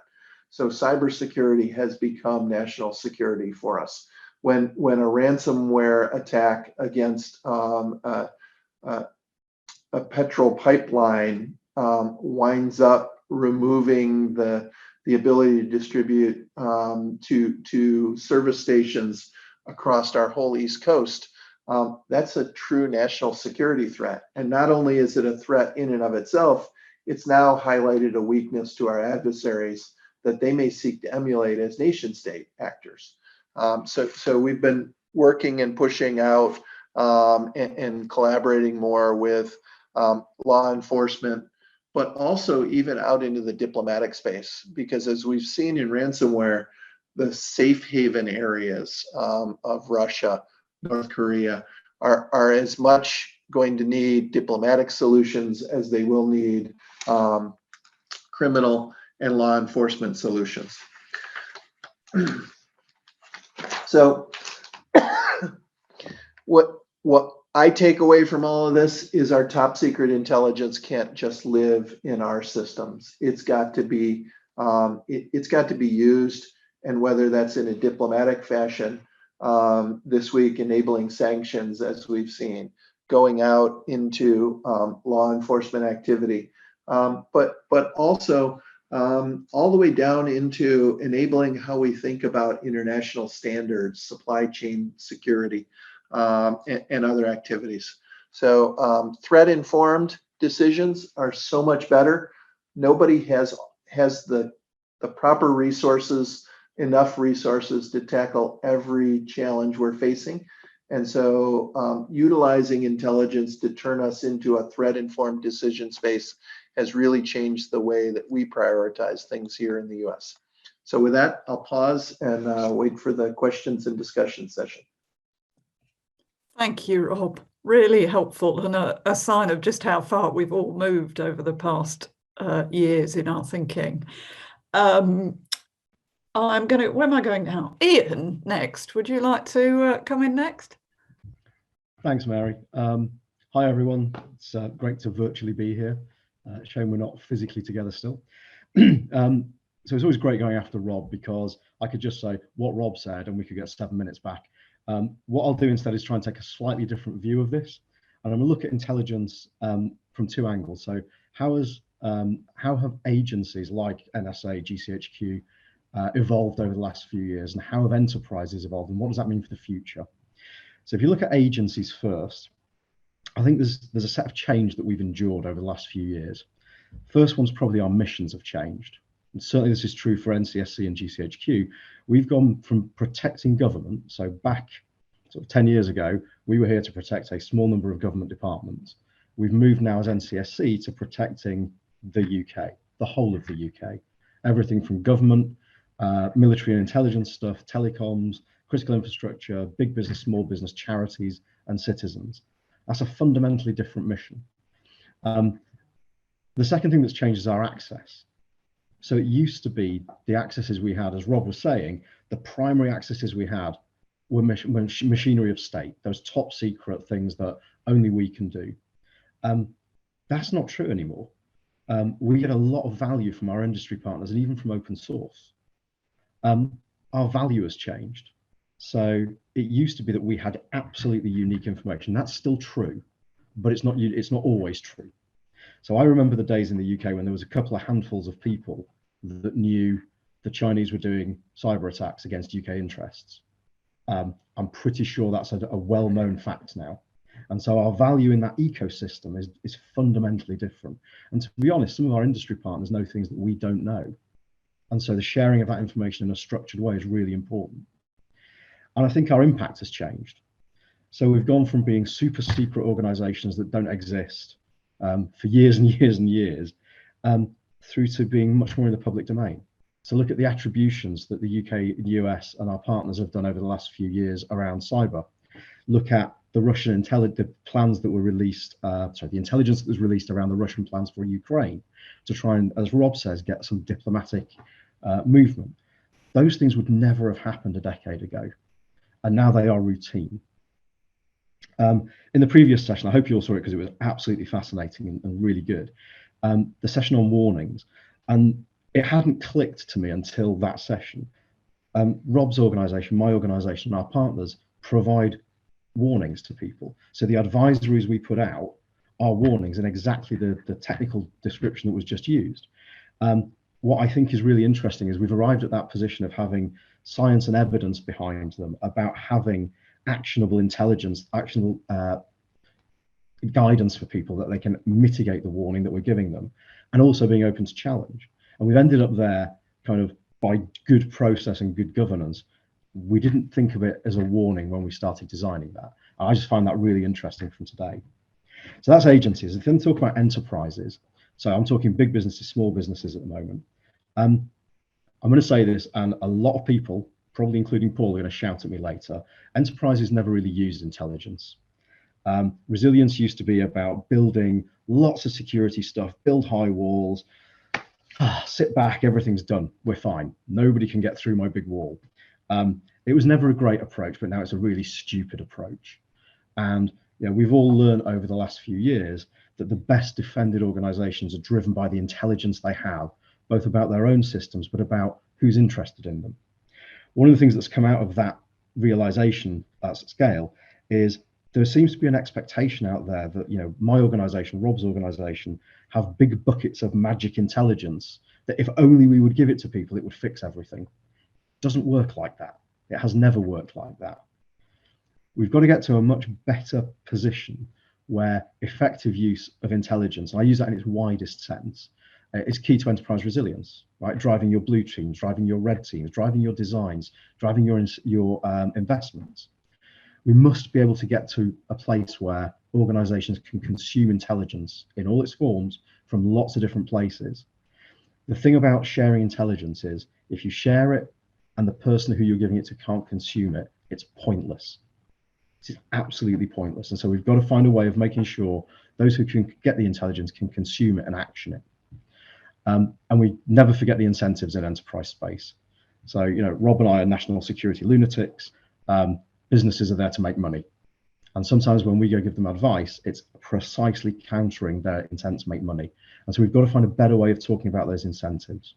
So cybersecurity has become national security for us. When a ransomware attack against a petrol pipeline winds up removing the ability to distribute to service stations across our whole East Coast, that's a true national security threat. And not only is it a threat in and of itself, it's now highlighted a weakness to our adversaries that they may seek to emulate as nation state actors. So we've been working and pushing out and collaborating more with law enforcement, but also even out into the diplomatic space, because as we've seen in ransomware, the safe haven areas of Russia, North Korea are as much going to need diplomatic solutions as they will need criminal and law enforcement solutions. So what I take away from all of this is our top secret intelligence can't just live in our systems. It's got to be used, and whether that's in a diplomatic fashion, this week enabling sanctions, as we've seen, going out into law enforcement activity, but also all the way down into enabling how we think about international standards, supply chain security, and other activities. So threat-informed decisions are so much better. Nobody has the proper resources, enough resources to tackle every challenge we're facing. And so utilizing intelligence to turn us into a threat-informed decision space has really changed the way that we prioritize things here in the US. So with that, I'll pause and wait for the questions and discussion session. Thank you, Rob. Really helpful, and a sign of just how far we've all moved over the past years in our thinking. Where am I going now? Ian, next. Would you like to come in next? Thanks, Mary. Hi, everyone. It's great to virtually be here. Shame we're not physically together still. So it's always great going after Rob, because I could just say what Rob said and we could get 7 minutes back. What I'll do instead is try and take a slightly different view of this. And I'm going to look at intelligence from two angles. So how have agencies like NSA, GCHQ evolved over the last few years, and how have enterprises evolved, and what does that mean for the future? So if you look at agencies first, I think there's a set of change that we've endured over the last few years. First one's probably our missions have changed. And certainly this is true for NCSC and GCHQ. We've gone from protecting government, so back sort of 10 years ago, we were here to protect a small number of government departments. We've moved now as NCSC to protecting the UK, the whole of the UK. Everything from government, military and intelligence stuff, telecoms, critical infrastructure, big business, small business, charities, and citizens. That's a fundamentally different mission. The second thing that's changed is our access. So it used to be the accesses we had, as Rob was saying, the primary accesses we had were machinery of state, those top secret things that only we can do. That's not true anymore. We get a lot of value from our industry partners and even from open source. Our value has changed. So it used to be that we had absolutely unique information. That's still true, but it's not always true. So I remember the days in the UK when there was a couple of handfuls of people that knew the Chinese were doing cyber attacks against UK interests. I'm pretty sure that's a well-known fact now. And so our value in that ecosystem is fundamentally different. And to be honest, some of our industry partners know things that we don't know. And so the sharing of that information in a structured way is really important. And I think our impact has changed. So we've gone from being super secret organizations that don't exist for years and years and years, through to being much more in the public domain. So look at the attributions that the UK, US, and our partners have done over the last few years around cyber. Look at the Russian the plans that were released, the intelligence that was released around the Russian plans for Ukraine to try and, as Rob says, get some diplomatic movement. Those things would never have happened a decade ago, and now they are routine. In the previous session, I hope you all saw it because it was absolutely fascinating and really good, the session on warnings, and it hadn't clicked to me until that session. Rob's organisation, my organisation, and our partners provide warnings to people. So the advisories we put out are warnings in exactly the technical description that was just used. What I think is really interesting is we've arrived at that position of having science and evidence behind them about having actionable intelligence, actionable guidance for people that they can mitigate the warning that we're giving them, and also being open to challenge. And we've ended up there kind of by good process and good governance. We didn't think of it as a warning when we started designing that. I just find that really interesting from today. So that's agencies. If we talk about enterprises, so I'm talking big businesses, small businesses at the moment. I'm going to say this, and a lot of people, probably including Paul, are going to shout at me later. Enterprises never really used intelligence. Resilience used to be about building lots of security stuff, build high walls, sit back, everything's done, we're fine. Nobody can get through my big wall. It was never a great approach, but now it's a really stupid approach. And we've all learned over the last few years that the best defended organizations are driven by the intelligence they have, both about their own systems, but about who's interested in them. One of the things that's come out of that realization at scale is there seems to be an expectation out there that, my organization, Rob's organization, have big buckets of magic intelligence that if only we would give it to people, it would fix everything. It doesn't work like that. It has never worked like that. We've got to get to a much better position where effective use of intelligence, and I use that in its widest sense, is key to enterprise resilience, right? Driving your blue teams, driving your red teams, driving your designs, driving your investments. We must be able to get to a place where organizations can consume intelligence in all its forms from lots of different places. The thing about sharing intelligence is if you share it and the person who you're giving it to can't consume it, it's pointless. It's absolutely pointless. And so we've got to find a way of making sure those who can get the intelligence can consume it and action it. And we never forget the incentives in enterprise space. So, Rob and I are national security lunatics. Businesses are there to make money. And sometimes when we go give them advice, it's precisely countering their intent to make money. And so we've got to find a better way of talking about those incentives.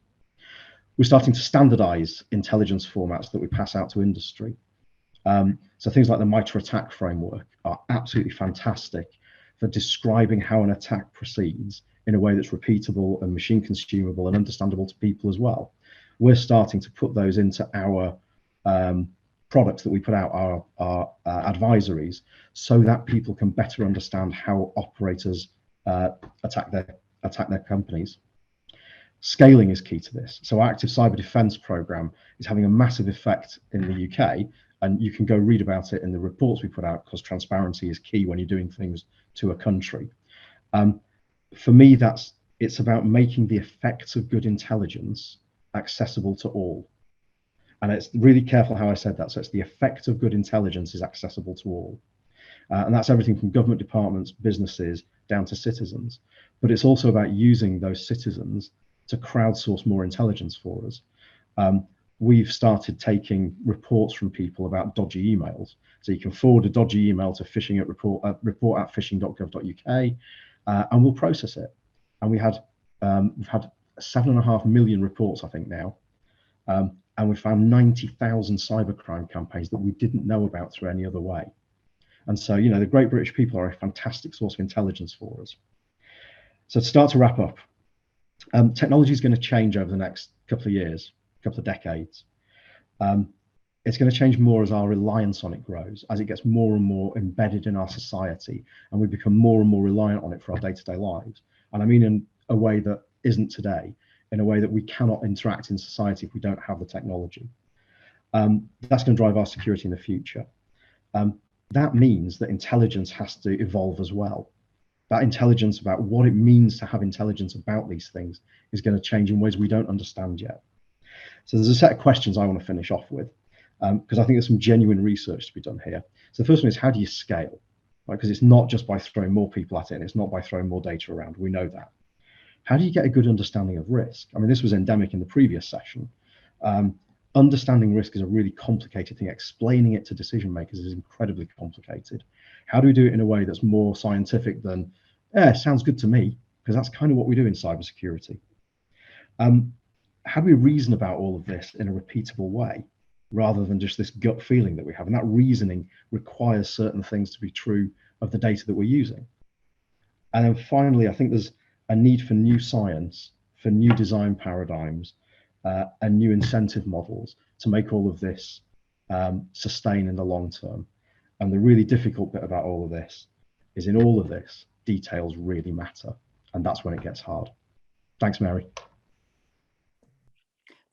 We're starting to standardize intelligence formats that we pass out to industry. So things like the MITRE ATT&CK framework are absolutely fantastic for describing how an attack proceeds in a way that's repeatable and machine consumable and understandable to people as well. We're starting to put those into our products that we put out, our advisories, so that people can better understand how operators attack their companies. Scaling is key to this. So our active cyber defense program is having a massive effect in the UK, and you can go read about it in the reports we put out, because transparency is key when you're doing things to a country. For me, it's about making the effects of good intelligence accessible to all. And it's really careful how I said that. So it's the effect of good intelligence is accessible to all. And that's everything from government departments, businesses, down to citizens. But it's also about using those citizens to crowdsource more intelligence for us. We've started taking reports from people about dodgy emails. So you can forward a dodgy email to phishing at report@phishing.gov.uk, and we'll process it. And we've had 7.5 million reports, I think now. And we found 90,000 cybercrime campaigns that we didn't know about through any other way. And so, the great British people are a fantastic source of intelligence for us. So to start to wrap up, technology is going to change over the next couple of years, couple of decades. It's going to change more as our reliance on it grows, as it gets more and more embedded in our society, and we become more and more reliant on it for our day-to-day lives. And I mean in a way that isn't today, in a way that we cannot interact in society if we don't have the technology. That's going to drive our security in the future. That means that intelligence has to evolve as well. That intelligence about what it means to have intelligence about these things is going to change in ways we don't understand yet. So there's a set of questions I want to finish off with, because I think there's some genuine research to be done here. So the first one is, how do you scale? Right? Because it's not just by throwing more people at it, and it's not by throwing more data around. We know that. How do you get a good understanding of risk? I mean, this was endemic in the previous session. Understanding risk is a really complicated thing. Explaining it to decision makers is incredibly complicated. How do we do it in a way that's more scientific than, sounds good to me? Because that's kind of what we do in cybersecurity. How do we reason about all of this in a repeatable way, rather than just this gut feeling that we have? And that reasoning requires certain things to be true of the data that we're using. And then finally, I think there's a need for new science, for new design paradigms, and new incentive models to make all of this sustain in the long term. And the really difficult bit about all of this is, in all of this, details really matter. And that's when it gets hard. Thanks, Mary.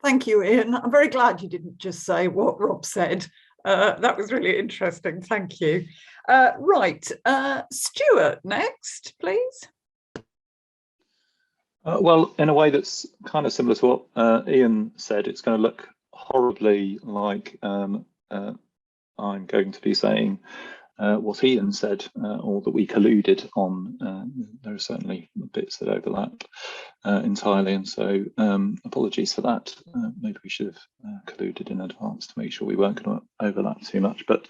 Thank you, Ian. I'm very glad you didn't just say what Rob said. That was really interesting. Thank you. Right, Stuart, next, please. Well, in a way that's kind of similar to what Ian said, it's going to look horribly like I'm going to be saying what Ian said, or that we colluded on. There are certainly bits that overlap entirely, and so apologies for that. Maybe we should have colluded in advance to make sure we weren't going to overlap too much. But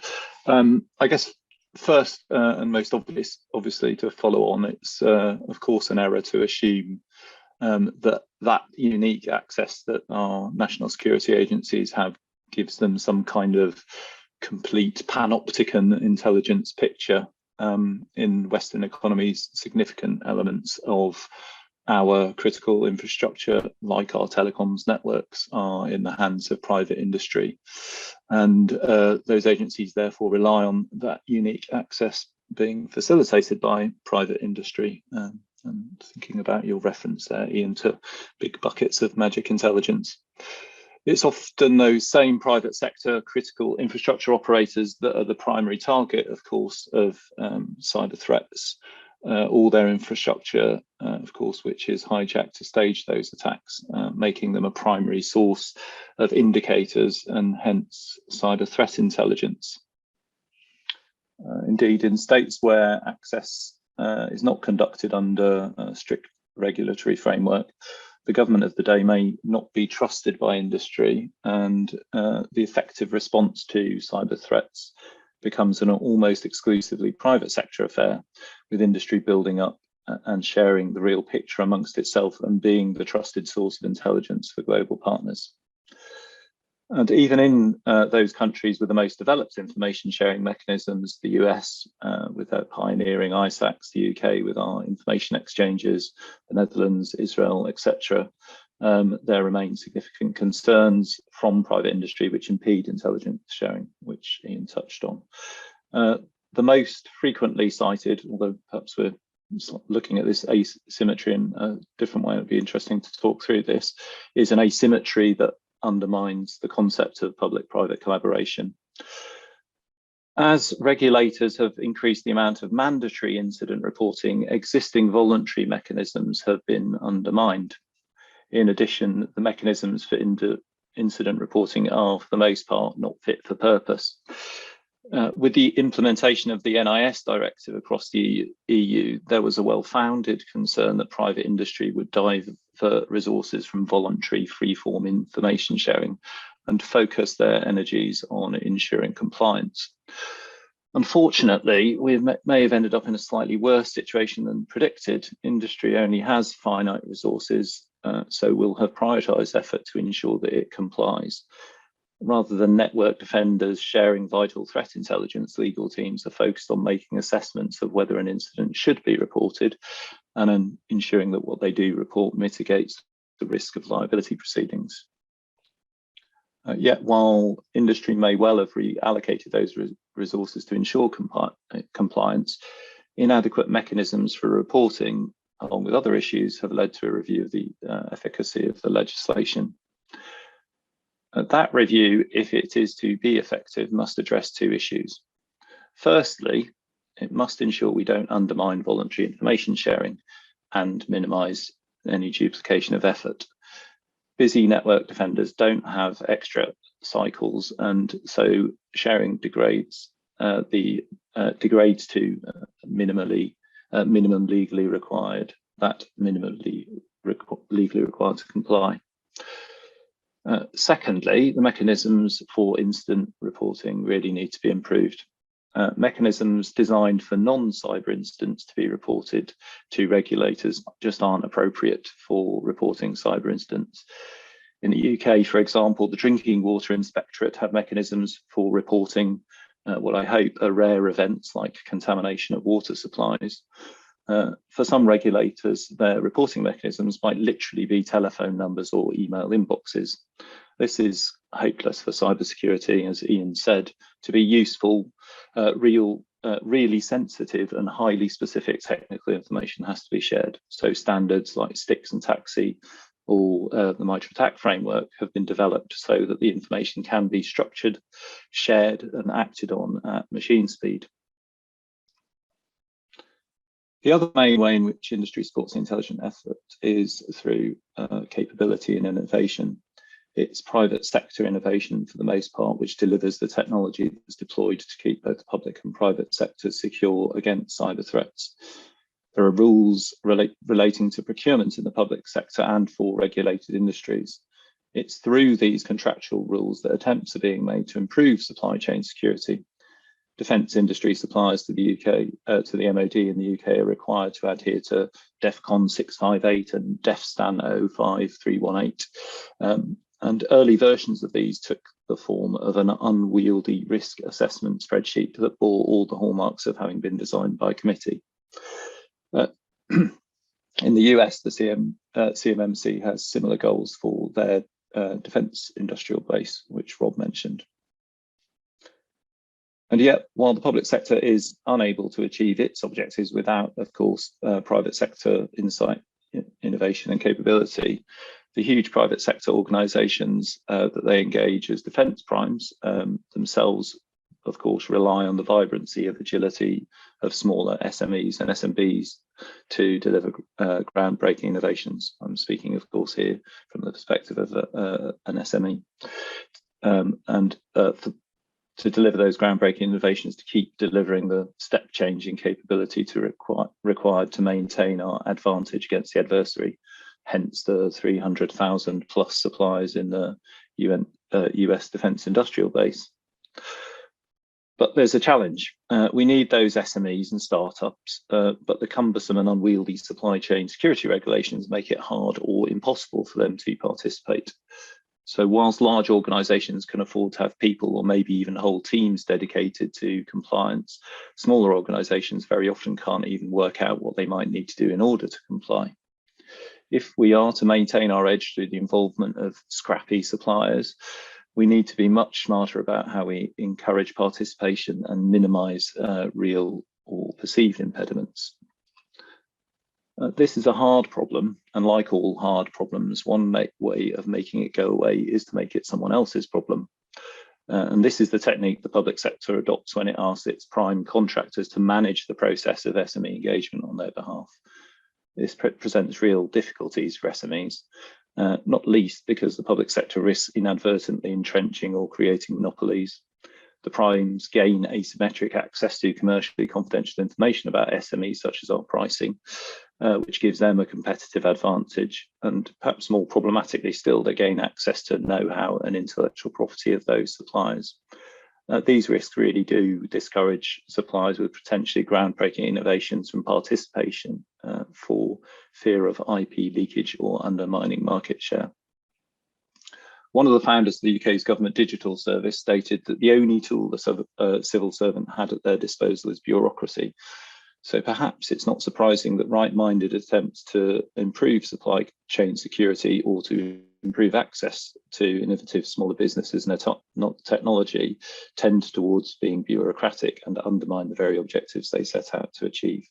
I guess first and most obviously to follow on, it's of course an error to assume that unique access that our national security agencies have gives them some kind of complete panopticon intelligence picture. In Western economies, significant elements of our critical infrastructure, like our telecoms networks, are in the hands of private industry. And those agencies therefore rely on that unique access being facilitated by private industry. And thinking about your reference there, Ian, to big buckets of magic intelligence. It's often those same private sector critical infrastructure operators that are the primary target, of course, of cyber threats. All their infrastructure, of course, which is hijacked to stage those attacks, making them a primary source of indicators and hence cyber threat intelligence. Indeed, in states where access is not conducted under a strict regulatory framework, the government of the day may not be trusted by industry, and the effective response to cyber threats becomes an almost exclusively private sector affair, with industry building up and sharing the real picture amongst itself and being the trusted source of intelligence for global partners. And even in those countries with the most developed information sharing mechanisms, the US with their pioneering ISACs, the UK with our information exchanges, the Netherlands, Israel, etc., there remain significant concerns from private industry which impede intelligence sharing, which Ian touched on. The most frequently cited, although perhaps we're looking at this asymmetry in a different way, it would be interesting to talk through this, is an asymmetry that undermines the concept of public-private collaboration. As regulators have increased the amount of mandatory incident reporting, existing voluntary mechanisms have been undermined. In addition, the mechanisms for incident reporting are, for the most part, not fit for purpose. With the implementation of the NIS directive across the EU, there was a well-founded concern that private industry would divert resources from voluntary free-form information sharing and focus their energies on ensuring compliance. Unfortunately, we may have ended up in a slightly worse situation than predicted. Industry only has finite resources, so we'll have prioritised effort to ensure that it complies. Rather than network defenders sharing vital threat intelligence, legal teams are focused on making assessments of whether an incident should be reported and then ensuring that what they do report mitigates the risk of liability proceedings. Yet, while industry may well have reallocated those resources to ensure compliance, inadequate mechanisms for reporting, along with other issues, have led to a review of the efficacy of the legislation. That review, if it is to be effective, must address two issues. Firstly, it must ensure we don't undermine voluntary information sharing and minimise any duplication of effort. Busy network defenders don't have extra cycles, and so sharing degrades to minimum legally required to comply. Secondly, the mechanisms for incident reporting really need to be improved. Mechanisms designed for non-cyber incidents to be reported to regulators just aren't appropriate for reporting cyber incidents. In the UK, for example, the Drinking Water Inspectorate have mechanisms for reporting what I hope are rare events like contamination of water supplies. For some regulators, their reporting mechanisms might literally be telephone numbers or email inboxes. This is hopeless for cybersecurity, as Ian said. To be useful, really sensitive and highly specific technical information has to be shared. So standards like STIX and TAXI or the MITRE ATT&CK framework have been developed so that the information can be structured, shared and acted on at machine speed. The other main way in which industry supports the intelligent effort is through capability and innovation. It's private sector innovation for the most part, which delivers the technology that's deployed to keep both the public and private sectors secure against cyber threats. There are rules relating to procurement in the public sector and for regulated industries. It's through these contractual rules that attempts are being made to improve supply chain security. Defence industry suppliers to the UK, to the MOD in the UK are required to adhere to DEFCON 658 and DEFSTAN 05318. And early versions of these took the form of an unwieldy risk assessment spreadsheet that bore all the hallmarks of having been designed by committee. In the US, the CMMC has similar goals for their defence industrial base, which Rob mentioned. And yet, while the public sector is unable to achieve its objectives without, of course, private sector insight, innovation and capability, the huge private sector organisations that they engage as defence primes themselves, of course, rely on the vibrancy of agility of smaller SMEs and SMBs to deliver groundbreaking innovations. I'm speaking, of course, here from the perspective of an SME. To deliver those groundbreaking innovations, to keep delivering the step-changing capability required to maintain our advantage against the adversary, hence the 300,000 plus suppliers in the US defence industrial base. But there's a challenge. We need those SMEs and startups, but the cumbersome and unwieldy supply chain security regulations make it hard or impossible for them to participate. So whilst large organisations can afford to have people or maybe even whole teams dedicated to compliance, smaller organisations very often can't even work out what they might need to do in order to comply. If we are to maintain our edge through the involvement of scrappy suppliers, we need to be much smarter about how we encourage participation and minimise real or perceived impediments. This is a hard problem, and like all hard problems, one way of making it go away is to make it someone else's problem. And this is the technique the public sector adopts when it asks its prime contractors to manage the process of SME engagement on their behalf. This presents real difficulties for SMEs, not least because the public sector risks inadvertently entrenching or creating monopolies. The primes gain asymmetric access to commercially confidential information about SMEs, such as our pricing, which gives them a competitive advantage. And perhaps more problematically still, they gain access to know-how and intellectual property of those suppliers. These risks really do discourage suppliers with potentially groundbreaking innovations from participation for fear of IP leakage or undermining market share. One of the founders of the UK's government digital service stated that the only tool the civil servant had at their disposal is bureaucracy. So perhaps it's not surprising that right-minded attempts to improve supply chain security or to improve access to innovative smaller businesses and not technology tend towards being bureaucratic and undermine the very objectives they set out to achieve.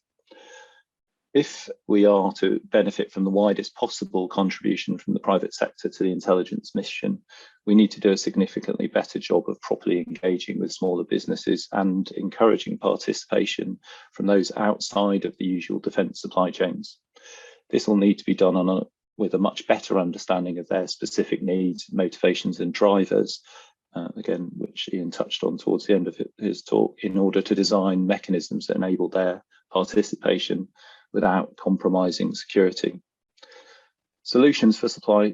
If we are to benefit from the widest possible contribution from the private sector to the intelligence mission, we need to do a significantly better job of properly engaging with smaller businesses and encouraging participation from those outside of the usual defence supply chains. This will need to be done with a much better understanding of their specific needs, motivations and drivers, again, which Ian touched on towards the end of his talk, in order to design mechanisms that enable their participation without compromising security. Solutions for supply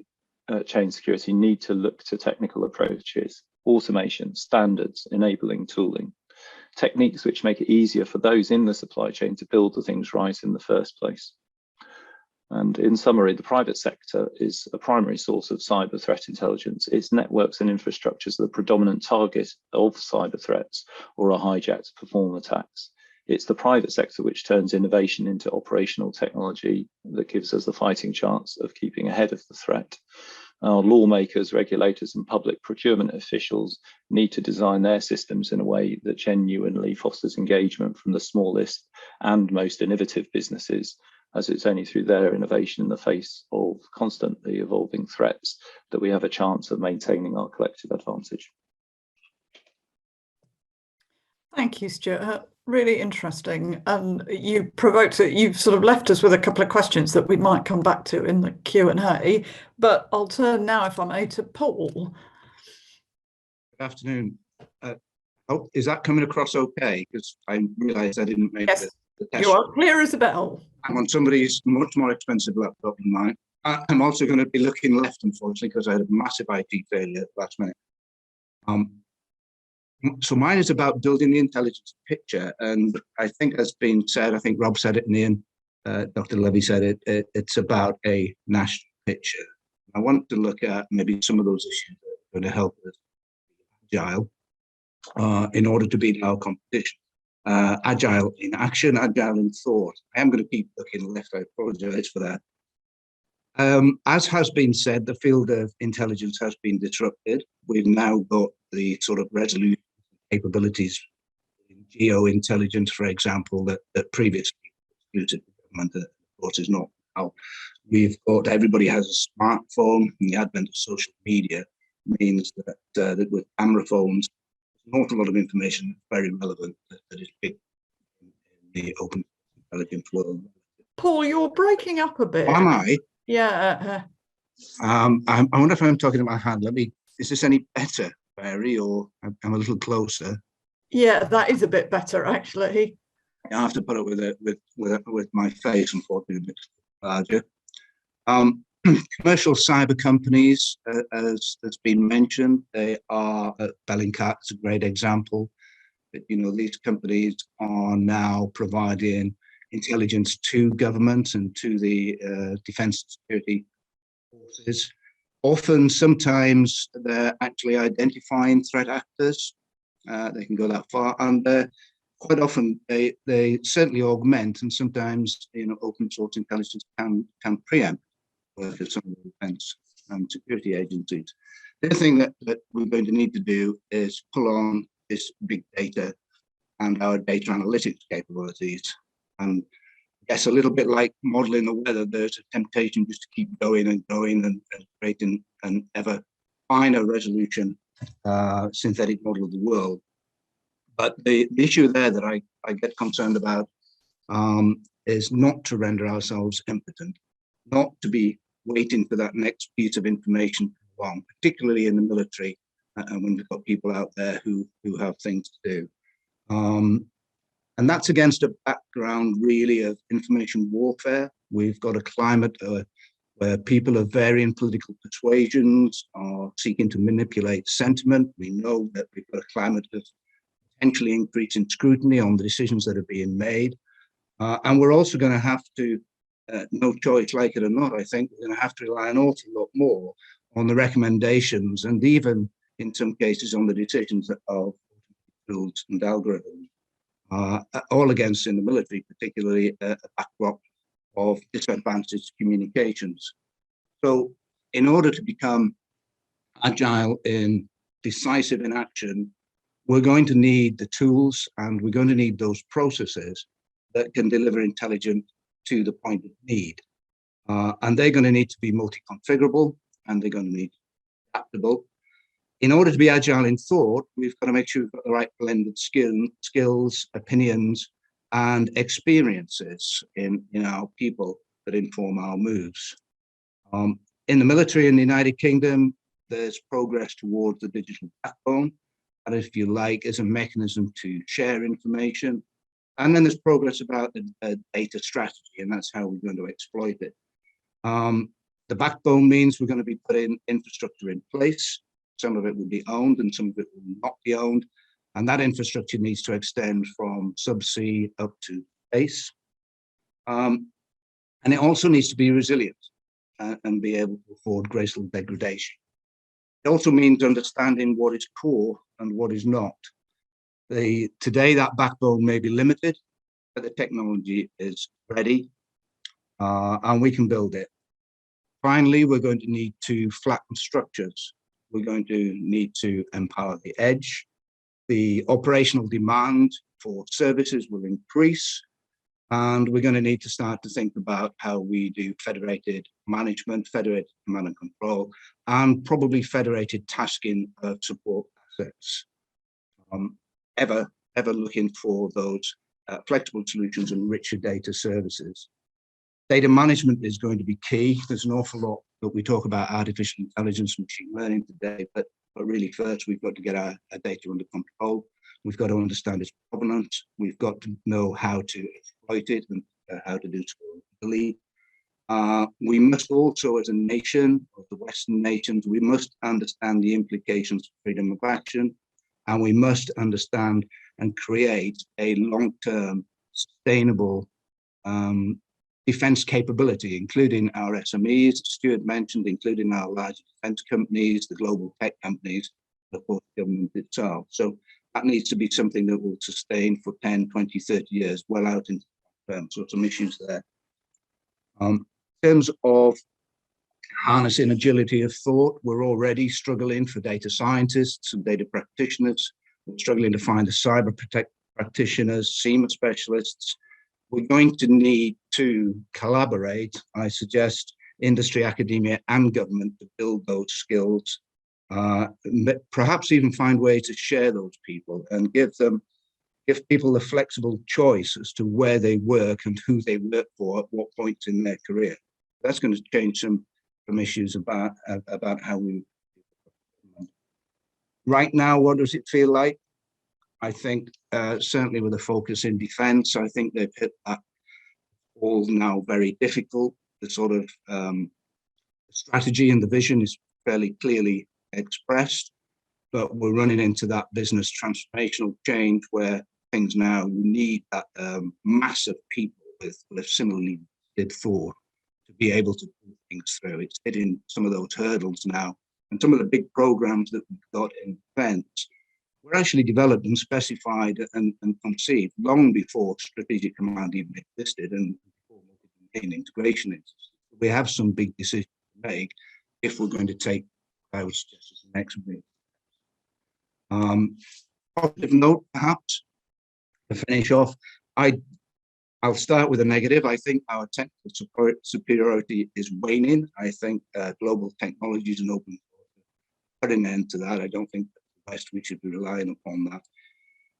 chain security need to look to technical approaches, automation, standards, enabling tooling, techniques which make it easier for those in the supply chain to build the things right in the first place. And in summary, the private sector is a primary source of cyber threat intelligence. Its networks and infrastructures are the predominant target of cyber threats or are hijacked to perform attacks. It's the private sector which turns innovation into operational technology that gives us the fighting chance of keeping ahead of the threat. Our lawmakers, regulators, and public procurement officials need to design their systems in a way that genuinely fosters engagement from the smallest and most innovative businesses, as it's only through their innovation in the face of constantly evolving threats that we have a chance of maintaining our collective advantage. Thank you, Stuart. Really interesting. And you provoked it. You've sort of left us with a couple of questions that we might come back to in the Q&A, but I'll turn now, if I may, to Paul. Good afternoon. Is that coming across okay? Because I realised I didn't make the test. You are clear as a bell. I'm on somebody's much more expensive laptop than mine. I'm also going to be looking left, unfortunately, because I had a massive IT failure last minute. So mine is about building the intelligence picture, and I think has been said, I think Rob said it and Ian, Dr. Levy said it, it's about a national picture. I want to look at maybe some of those issues that are going to help us be agile in order to beat our competition. Agile in action, agile in thought. I am going to keep looking left, I apologize for that. As has been said, the field of intelligence has been disrupted. We've now got the sort of resolution capabilities in geo-intelligence, for example, that previously excluded the government, of course, is not now. We've got, everybody has a smartphone, and the advent of social media means that with camera phones, an awful lot of information very relevant that is big in the open intelligence world. Paul, you're breaking up a bit. Am I? Yeah. I wonder if I'm talking to my hand. Is this any better, Barry, or I'm a little closer? Yeah, that is a bit better, actually. I have to put it with my face, unfortunately, a bit larger. Commercial cyber companies, as has been mentioned, they are, Bellingcat is a great example. That, you know, these companies are now providing intelligence to government and to the defence and security forces. Sometimes they're actually identifying threat actors. They can go that far, and quite often they certainly augment, and sometimes open source intelligence can preempt work of some of the defense and security agencies. The other thing that we're going to need to do is pull on this big data and our data analytics capabilities. And yes, a little bit like modeling the weather, there's a temptation just to keep going and going and creating an ever finer resolution synthetic model of the world. But the issue there that I get concerned about is not to render ourselves impotent, not to be waiting for that next piece of information to come along, particularly in the military, and when we've got people out there who have things to do. And that's against a background really of information warfare. We've got a climate where people of varying political persuasions are seeking to manipulate sentiment. We know that we've got a climate of potentially increasing scrutiny on the decisions that are being made. And we're also going to have to, no choice, like it or not, I think, we're going to have to rely an awful lot more on the recommendations and even in some cases on the decisions of tools and algorithms. All against in the military, particularly a backdrop of disadvantaged communications. So in order to become agile in decisive in action, we're going to need the tools and we're going to need those processes that can deliver intelligence to the point of need. And they're going to need to be multi-configurable and they're going to need adaptable. In order to be agile in thought, we've got to make sure we've got the right blend of skills, opinions, and experiences in our people that inform our moves. In the military in the United Kingdom, there's progress towards the digital backbone, and if you like, is a mechanism to share information. And then there's progress about the data strategy, and that's how we're going to exploit it. The backbone means we're going to be putting infrastructure in place. Some of it will be owned and some of it will not be owned. And that infrastructure needs to extend from subsea up to space. And it also needs to be resilient and be able to afford graceful degradation. It also means understanding what is core and what is not. Today, that backbone may be limited, but the technology is ready and we can build it. Finally, we're going to need to flatten structures. We're going to need to empower the edge. The operational demand for services will increase, and we're going to need to start to think about how we do federated management, federated command and control, and probably federated tasking of support assets. Ever looking for those flexible solutions and richer data services. Data management is going to be key. There's an awful lot that we talk about artificial intelligence and machine learning today, but really first we've got to get our data under control. We've got to understand its provenance. We've got to know how to exploit it and how to do so legally. We must also, as a nation, of the Western nations, we must understand the implications of freedom of action, and we must understand and create a long-term, sustainable defense capability, including our SMEs, Stuart mentioned, including our large defense companies, the global tech companies, and of course, the government itself. So that needs to be something that will sustain for 10, 20, 30 years, well out into term. So some issues there. In terms of harnessing agility of thought, we're already struggling for data scientists and data practitioners. We're struggling to find the cyber practitioners, SEMA specialists. We're going to need to collaborate, I suggest, industry, academia, and government to build those skills, perhaps even find ways to share those people and give people a flexible choice as to where they work and who they work for at what points in their career. That's going to change some issues about how we. Right now, what does it feel like? I think certainly with a focus in defense, I think they've hit that all now very difficult. The sort of strategy and the vision is fairly clearly expressed, but we're running into that business transformational change where things now need that mass of people with similarly did thought to be able to things through. It's hitting some of those hurdles now. And some of the big programs that we've got in defense were actually developed and specified and conceived long before Strategic Command even existed and before multi-domain integration existed. We have some big decisions to make if we're going to take, I would suggest, as the next big. Positive note, perhaps, to finish off, I'll start with a negative. I think our technical superiority is waning. I think global technologies and open source put an end to that. I don't think that the West we should be relying upon that.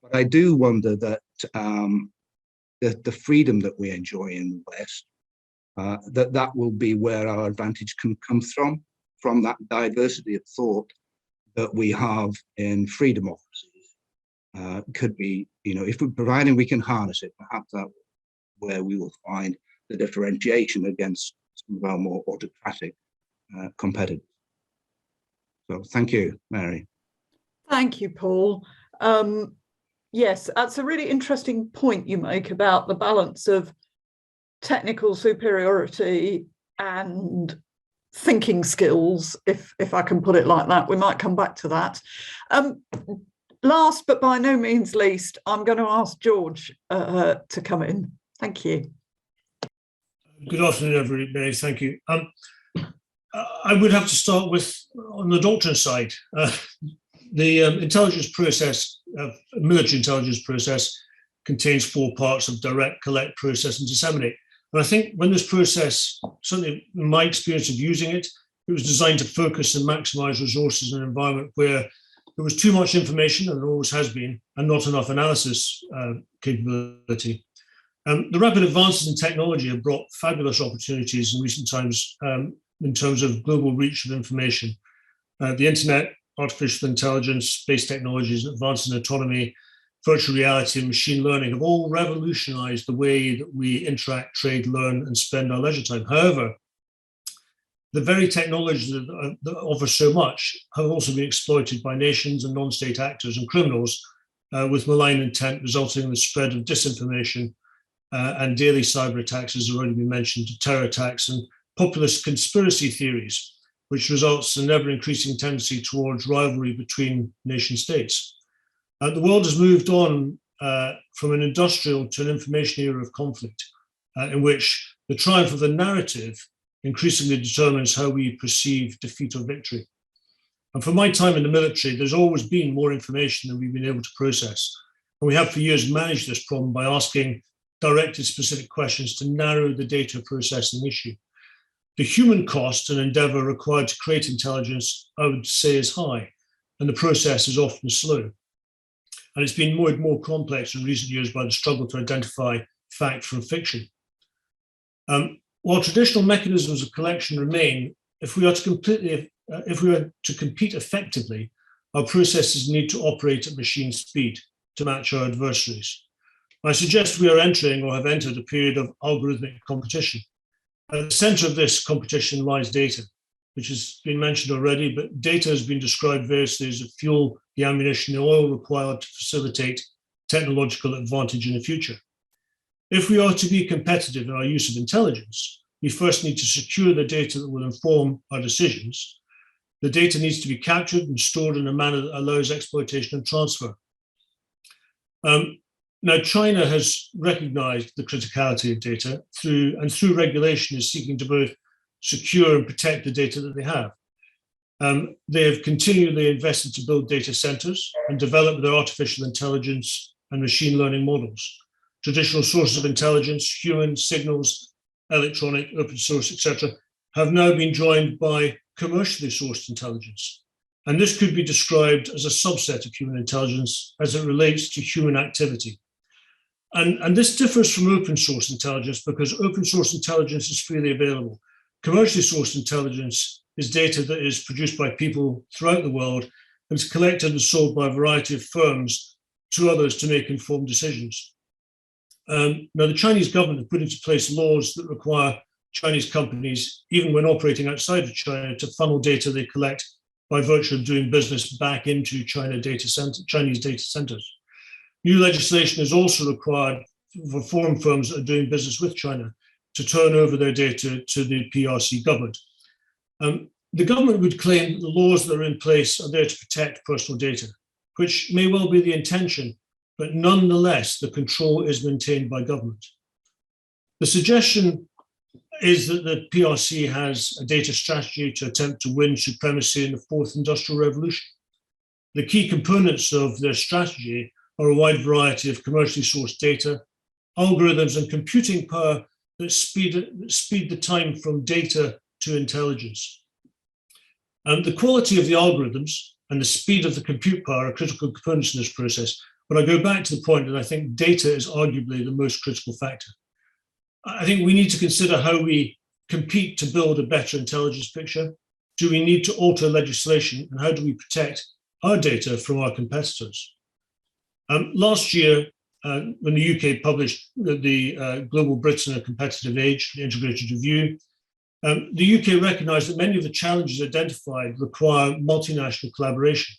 But I do wonder that the freedom that we enjoy in the West, that will be where our advantage can come from that diversity of thought that we have in free democracies. Could be, if we're providing we can harness it, perhaps that's where we will find the differentiation against some of our more autocratic competitors. So thank you, Mary. Thank you, Paul. Yes, that's a really interesting point you make about the balance of technical superiority and thinking skills, if I can put it like that. We might come back to that. Last but by no means least, I'm going to ask George to come in. Thank you. Good afternoon, everybody. Thank you. I would have to start with, on the Doctrine side, the intelligence process, military intelligence process, contains 4 parts of direct, collect, process, and disseminate. And I think when this process, certainly in my experience of using it, it was designed to focus and maximize resources in an environment where there was too much information, and there always has been, and not enough analysis capability. The rapid advances in technology have brought fabulous opportunities in recent times in terms of global reach of information. The internet, artificial intelligence, space technologies, advances in autonomy, virtual reality, and machine learning have all revolutionized the way that we interact, trade, learn, and spend our leisure time. However, the very technologies that offer so much have also been exploited by nations and non-state actors and criminals with malign intent, resulting in the spread of disinformation and daily cyber attacks, as already been mentioned, to terror attacks and populist conspiracy theories, which results in an ever-increasing tendency towards rivalry between nation states. The world has moved on from an industrial to an information era of conflict, in which the triumph of the narrative increasingly determines how we perceive defeat or victory. And from my time in the military, there's always been more information than we've been able to process. And we have for years managed this problem by asking directed specific questions to narrow the data processing issue. The human cost and endeavor required to create intelligence, I would say, is high, and the process is often slow. And it's been more and more complex in recent years by the struggle to identify fact from fiction. While traditional mechanisms of collection remain, if we are to compete effectively, our processes need to operate at machine speed to match our adversaries. I suggest we are entering or have entered a period of algorithmic competition. At the center of this competition lies data, which has been mentioned already, but data has been described variously as the fuel, the ammunition, the oil required to facilitate technological advantage in the future. If we are to be competitive in our use of intelligence, we first need to secure the data that will inform our decisions. The data needs to be captured and stored in a manner that allows exploitation and transfer. Now, China has recognized the criticality of data through regulation is seeking to both secure and protect the data that they have. They have continually invested to build data centers and develop their artificial intelligence and machine learning models. Traditional sources of intelligence, human signals, electronic, open source, etc., have now been joined by commercially sourced intelligence. And this could be described as a subset of human intelligence as it relates to human activity. And this differs from open source intelligence because open source intelligence is freely available. Commercially sourced intelligence is data that is produced by people throughout the world and is collected and sold by a variety of firms to others to make informed decisions. Now, the Chinese government have put into place laws that require Chinese companies, even when operating outside of China, to funnel data they collect by virtue of doing business back into Chinese data centers. New legislation is also required for foreign firms that are doing business with China to turn over their data to the PRC government. The government would claim that the laws that are in place are there to protect personal data, which may well be the intention, but nonetheless, the control is maintained by government. The suggestion is that the PRC has a data strategy to attempt to win supremacy in the fourth industrial revolution. The key components of their strategy are a wide variety of commercially sourced data, algorithms and computing power that speed the time from data to intelligence. The quality of the algorithms and the speed of the compute power are critical components in this process. But I go back to the point that I think data is arguably the most critical factor. I think we need to consider how we compete to build a better intelligence picture. Do we need to alter legislation, and how do we protect our data from our competitors? Last year, when the UK published the Global Britain A Competitive Age, the integrated review, the UK recognised that many of the challenges identified require multinational collaboration.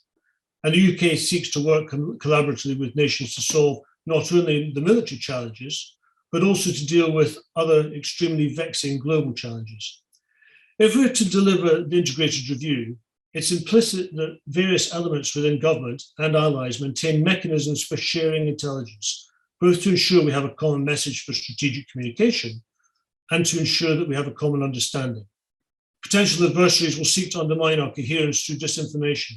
And the UK seeks to work collaboratively with nations to solve not only the military challenges, but also to deal with other extremely vexing global challenges. If we're to deliver the integrated review, it's implicit that various elements within government and allies maintain mechanisms for sharing intelligence, both to ensure we have a common message for strategic communication and to ensure that we have a common understanding. Potential adversaries will seek to undermine our coherence through disinformation.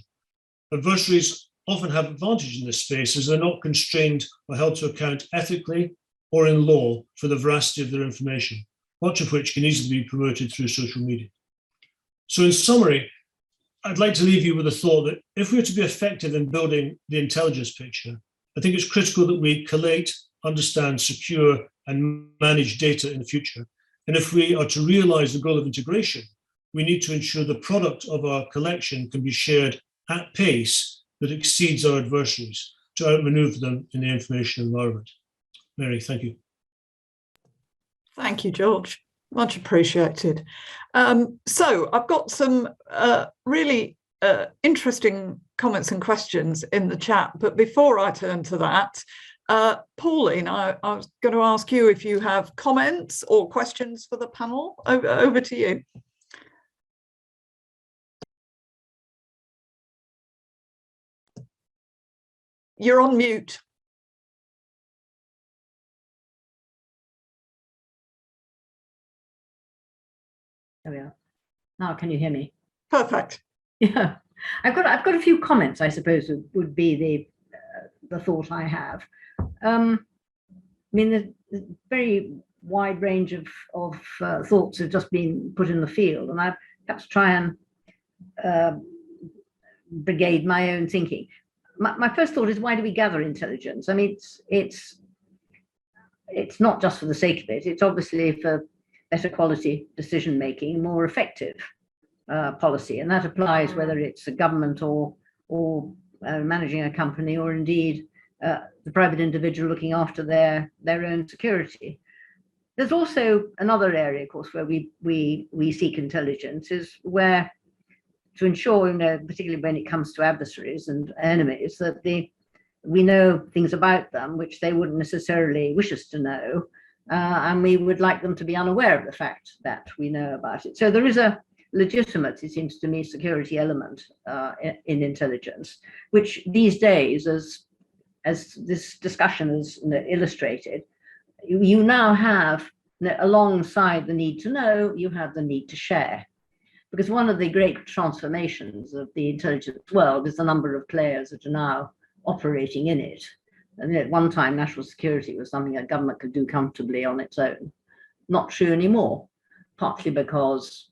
Adversaries often have advantage in this space as they're not constrained or held to account ethically or in law for the veracity of their information, much of which can easily be promoted through social media. So in summary, I'd like to leave you with the thought that if we're to be effective in building the intelligence picture, I think it's critical that we collate, understand, secure, and manage data in the future. And if we are to realize the goal of integration, we need to ensure the product of our collection can be shared at pace that exceeds our adversaries to outmaneuver them in the information environment. Mary, thank you. Thank you, George. Much appreciated. So I've got some really interesting comments and questions in the chat, but before I turn to that, Pauline, I was going to ask you if you have comments or questions for the panel. Over to you. You're on mute. There we are. Now, can you hear me? Perfect. Yeah, I've got a few comments, I suppose, would be the thought I have. I mean, there's a very wide range of thoughts have just been put in the field, and I perhaps try and brigade my own thinking. My first thought is, why do we gather intelligence? I mean, it's not just for the sake of it. It's obviously for better quality decision making, more effective policy, and that applies whether it's a government or managing a company, or indeed the private individual looking after their own security. There's also another area, of course, where we seek intelligence, is where to ensure, particularly when it comes to adversaries and enemies, that we know things about them which they wouldn't necessarily wish us to know, and we would like them to be unaware of the fact that we know about it. So there is a legitimate, it seems to me, security element in intelligence, which these days, as this discussion has illustrated, you now have, alongside the need to know, you have the need to share. Because one of the great transformations of the intelligence world is the number of players that are now operating in it. And at one time, national security was something a government could do comfortably on its own. Not true anymore, partly because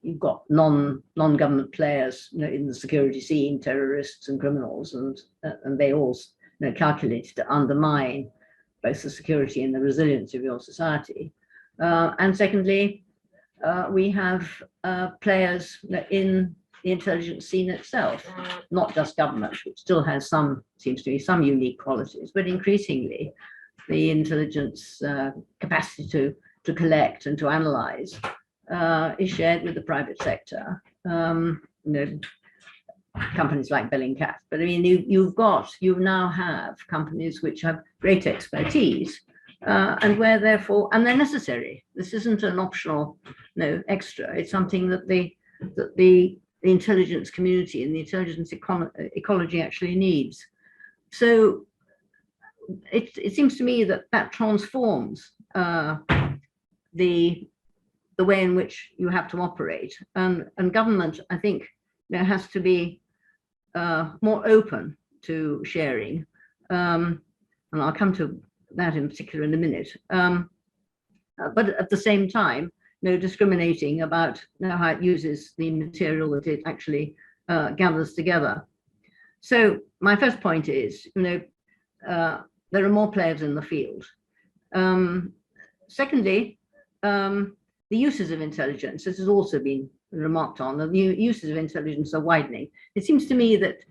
you've got non-government players in the security scene, terrorists and criminals, and they all calculated to undermine both the security and the resilience of your society. And secondly, we have players in the intelligence scene itself, not just government, which still has seems to be some unique qualities, but increasingly the intelligence capacity to collect and to analyze is shared with the private sector. Companies like Bellingcat, but I mean, you now have companies which have great expertise and where therefore, and they're necessary. This isn't an optional, extra. It's something that the intelligence community and the intelligence ecology actually needs. So it seems to me that transforms the way in which you have to operate, and government, I think, has to be more open to sharing, and I'll come to that in particular in a minute. But at the same time, discriminating about how it uses the material that it actually gathers together. So my first point is, there are more players in the field. Secondly, the uses of intelligence, this has also been remarked on, the uses of intelligence are widening. It seems to me that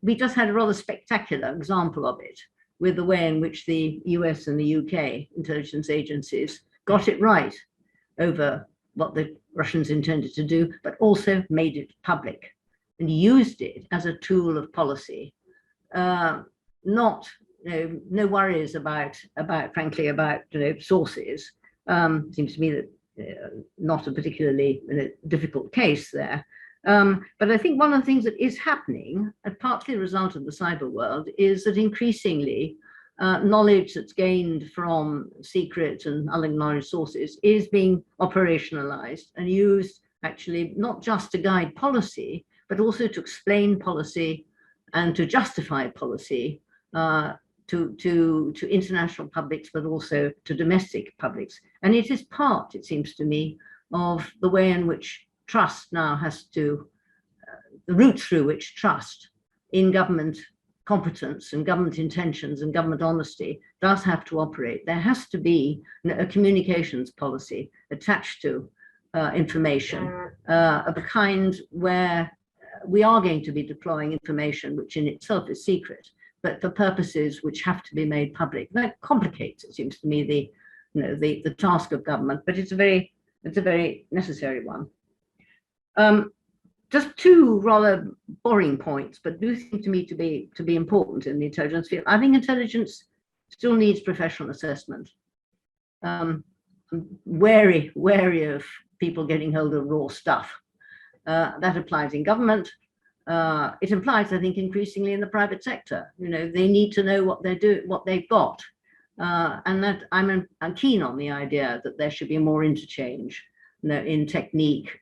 we just had a rather spectacular example of it with the way in which the US and the UK intelligence agencies got it right over what the Russians intended to do, but also made it public and used it as a tool of policy. No worries about frankly, about sources. Seems to me that not a particularly difficult case there. But I think one of the things that is happening, partly a result of the cyber world, is that increasingly knowledge that's gained from secret and unacknowledged sources is being operationalized and used actually not just to guide policy, but also to explain policy and to justify policy to international publics, but also to domestic publics. And it is part, it seems to me, of the way in which trust now has to, the route through which trust in government competence and government intentions and government honesty does have to operate. There has to be a communications policy attached to information of a kind where we are going to be deploying information which in itself is secret, but for purposes which have to be made public. That complicates, it seems to me, the task of government, but it's a very necessary one. Just two rather boring points, but do seem to me to be important in the intelligence field. I think intelligence still needs professional assessment. I'm wary of people getting hold of raw stuff. That applies in government. It applies, I think, increasingly in the private sector. They need to know what they're doing, what they've got, and that I'm keen on the idea that there should be more interchange in technique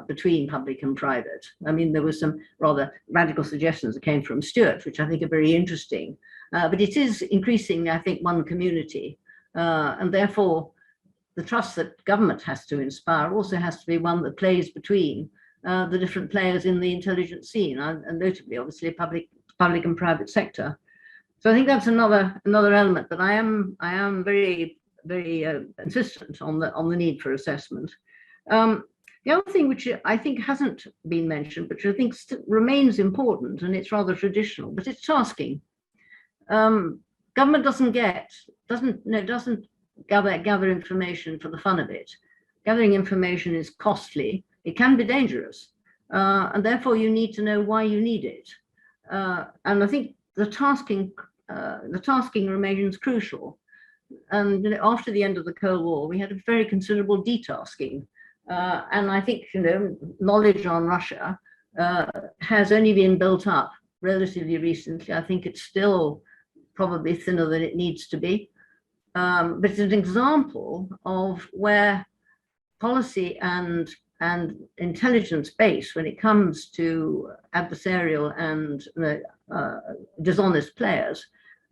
between public and private. I mean, there were some rather radical suggestions that came from Stuart, which I think are very interesting, but it is increasingly, I think, one community, and therefore the trust that government has to inspire also has to be one that plays between the different players in the intelligence scene, and notably, obviously, public and private sector. So I think that's another element, but I am very insistent on the need for assessment. The other thing which I think hasn't been mentioned, but which I think remains important, and it's rather traditional, but it's tasking. Government doesn't gather information for the fun of it. Gathering information is costly. It can be dangerous, and therefore you need to know why you need it. And I think the tasking remains crucial. And after the end of the Cold War, we had a very considerable detasking. And I think knowledge on Russia has only been built up relatively recently. I think it's still probably thinner than it needs to be. But it's an example of where policy and intelligence base, when it comes to adversarial and dishonest players,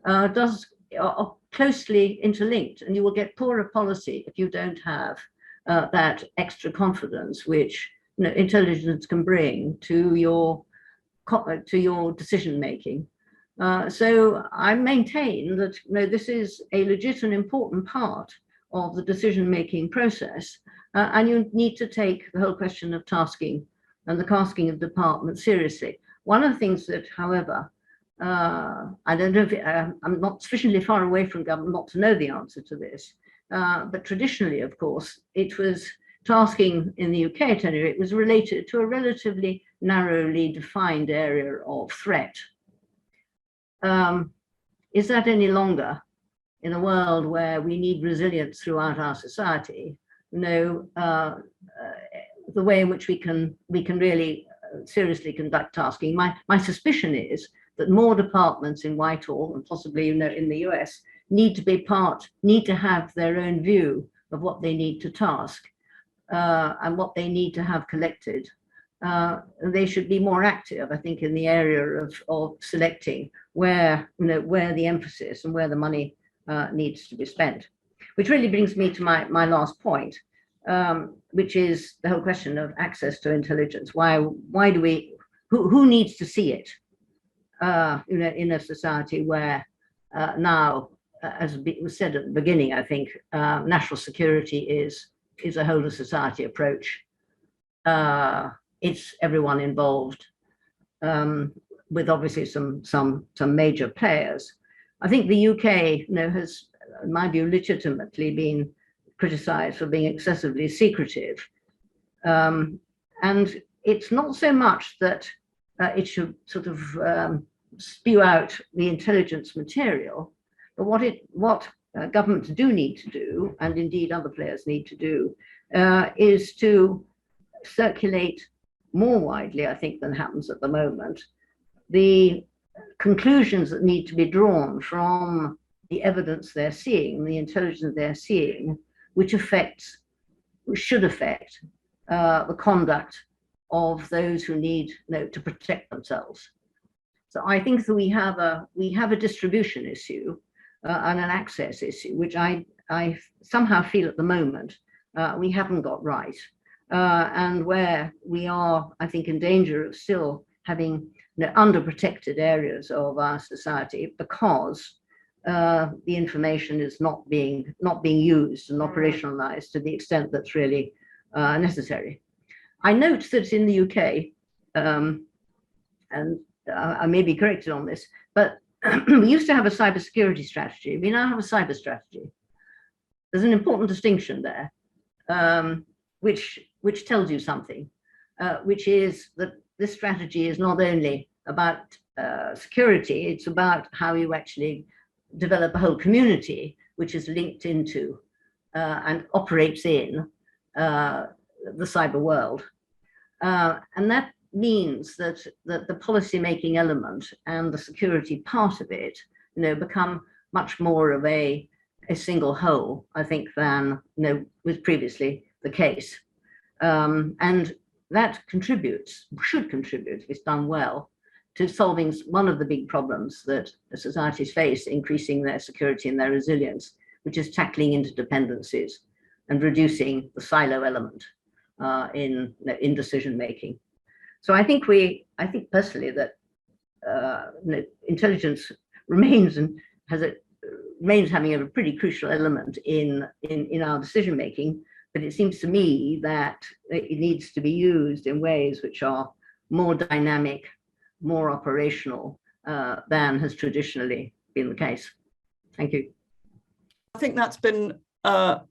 are closely interlinked, and you will get poorer policy if you don't have that extra confidence which intelligence can bring to your decision making. So I maintain that this is a legit and important part of the decision making process, and you need to take the whole question of tasking and the tasking of departments seriously. One of the things that, however, I don't know if I'm not sufficiently far away from government not to know the answer to this, but traditionally, of course, it was tasking in the UK at any rate was related to a relatively narrowly defined area of threat. Is that any longer in a world where we need resilience throughout our society, the way in which we can really seriously conduct tasking. My suspicion is that more departments in Whitehall and possibly in the US need to have their own view of what they need to task and what they need to have collected. They should be more active, I think, in the area of selecting where the emphasis and where the money needs to be spent. Which really brings me to my last point, which is the whole question of access to intelligence. Why do we? Who needs to see it? In a society where now, as was said at the beginning, I think national security is a whole of society approach. It's everyone involved, with obviously some major players. I think the UK, has, in my view, legitimately been criticised for being excessively secretive, and it's not so much that it should sort of spew out the intelligence material, but what governments do need to do, and indeed other players need to do, is to circulate more widely, I think, than happens at the moment, the conclusions that need to be drawn from the evidence they're seeing, the intelligence they're seeing, which should affect the conduct of those who need to protect themselves. So I think that we have a distribution issue and an access issue, which I somehow feel at the moment we haven't got right, and where we are, I think, in danger of still having underprotected areas of our society because the information is not being used and operationalized to the extent that's really necessary. I note that in the UK, and I may be corrected on this, but we used to have a cybersecurity strategy. We now have a cyber strategy. There's an important distinction there, which tells you something, which is that this strategy is not only about security, it's about how you actually develop a whole community which is linked into and operates in the cyber world. And that means that the policy-making element and the security part of it, become much more of a single whole, I think, than was previously the case. And that should contribute, if it's done well, to solving one of the big problems that the societies face, increasing their security and their resilience, which is tackling interdependencies and reducing the silo element in decision making. So I think personally that intelligence remains having a pretty crucial element in our decision making, but it seems to me that it needs to be used in ways which are more dynamic, more operational than has traditionally been the case. Thank you. I think that's been a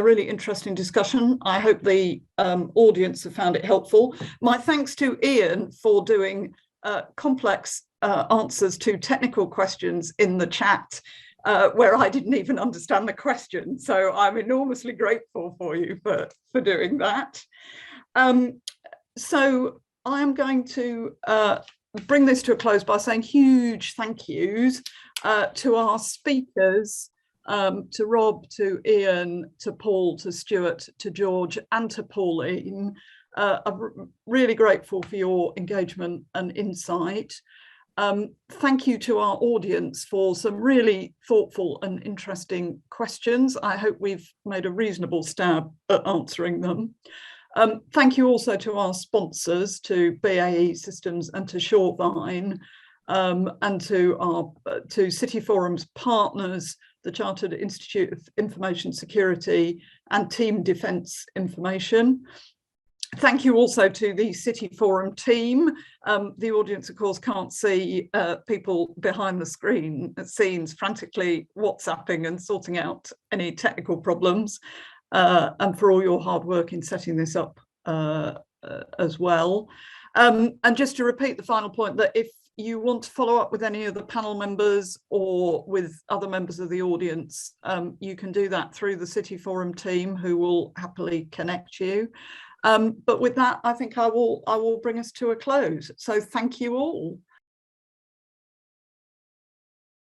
really interesting discussion. I hope the audience have found it helpful. My thanks to Ian for doing complex answers to technical questions in the chat where I didn't even understand the question. So I'm enormously grateful for you for doing that. So I'm going to bring this to a close by saying huge thank yous to our speakers, to Rob, to Ian, to Paul, to Stuart, to George, and to Pauline. I'm really grateful for your engagement and insight. Thank you to our audience for some really thoughtful and interesting questions. I hope we've made a reasonable stab at answering them. Thank you also to our sponsors, to BAE Systems and to Surevine, and to Cityforum's partners, the Chartered Institute of Information Security and Team Defence Information. Thank you also to the Cityforum team. The audience, of course, can't see people behind the scenes frantically WhatsApping and sorting out any technical problems, and for all your hard work in setting this up as well. And just to repeat the final point, that you want to follow up with any of the panel members or with other members of the audience, you can do that through the Cityforum team, who will happily connect you. But with that, I think I will bring us to a close. So thank you all.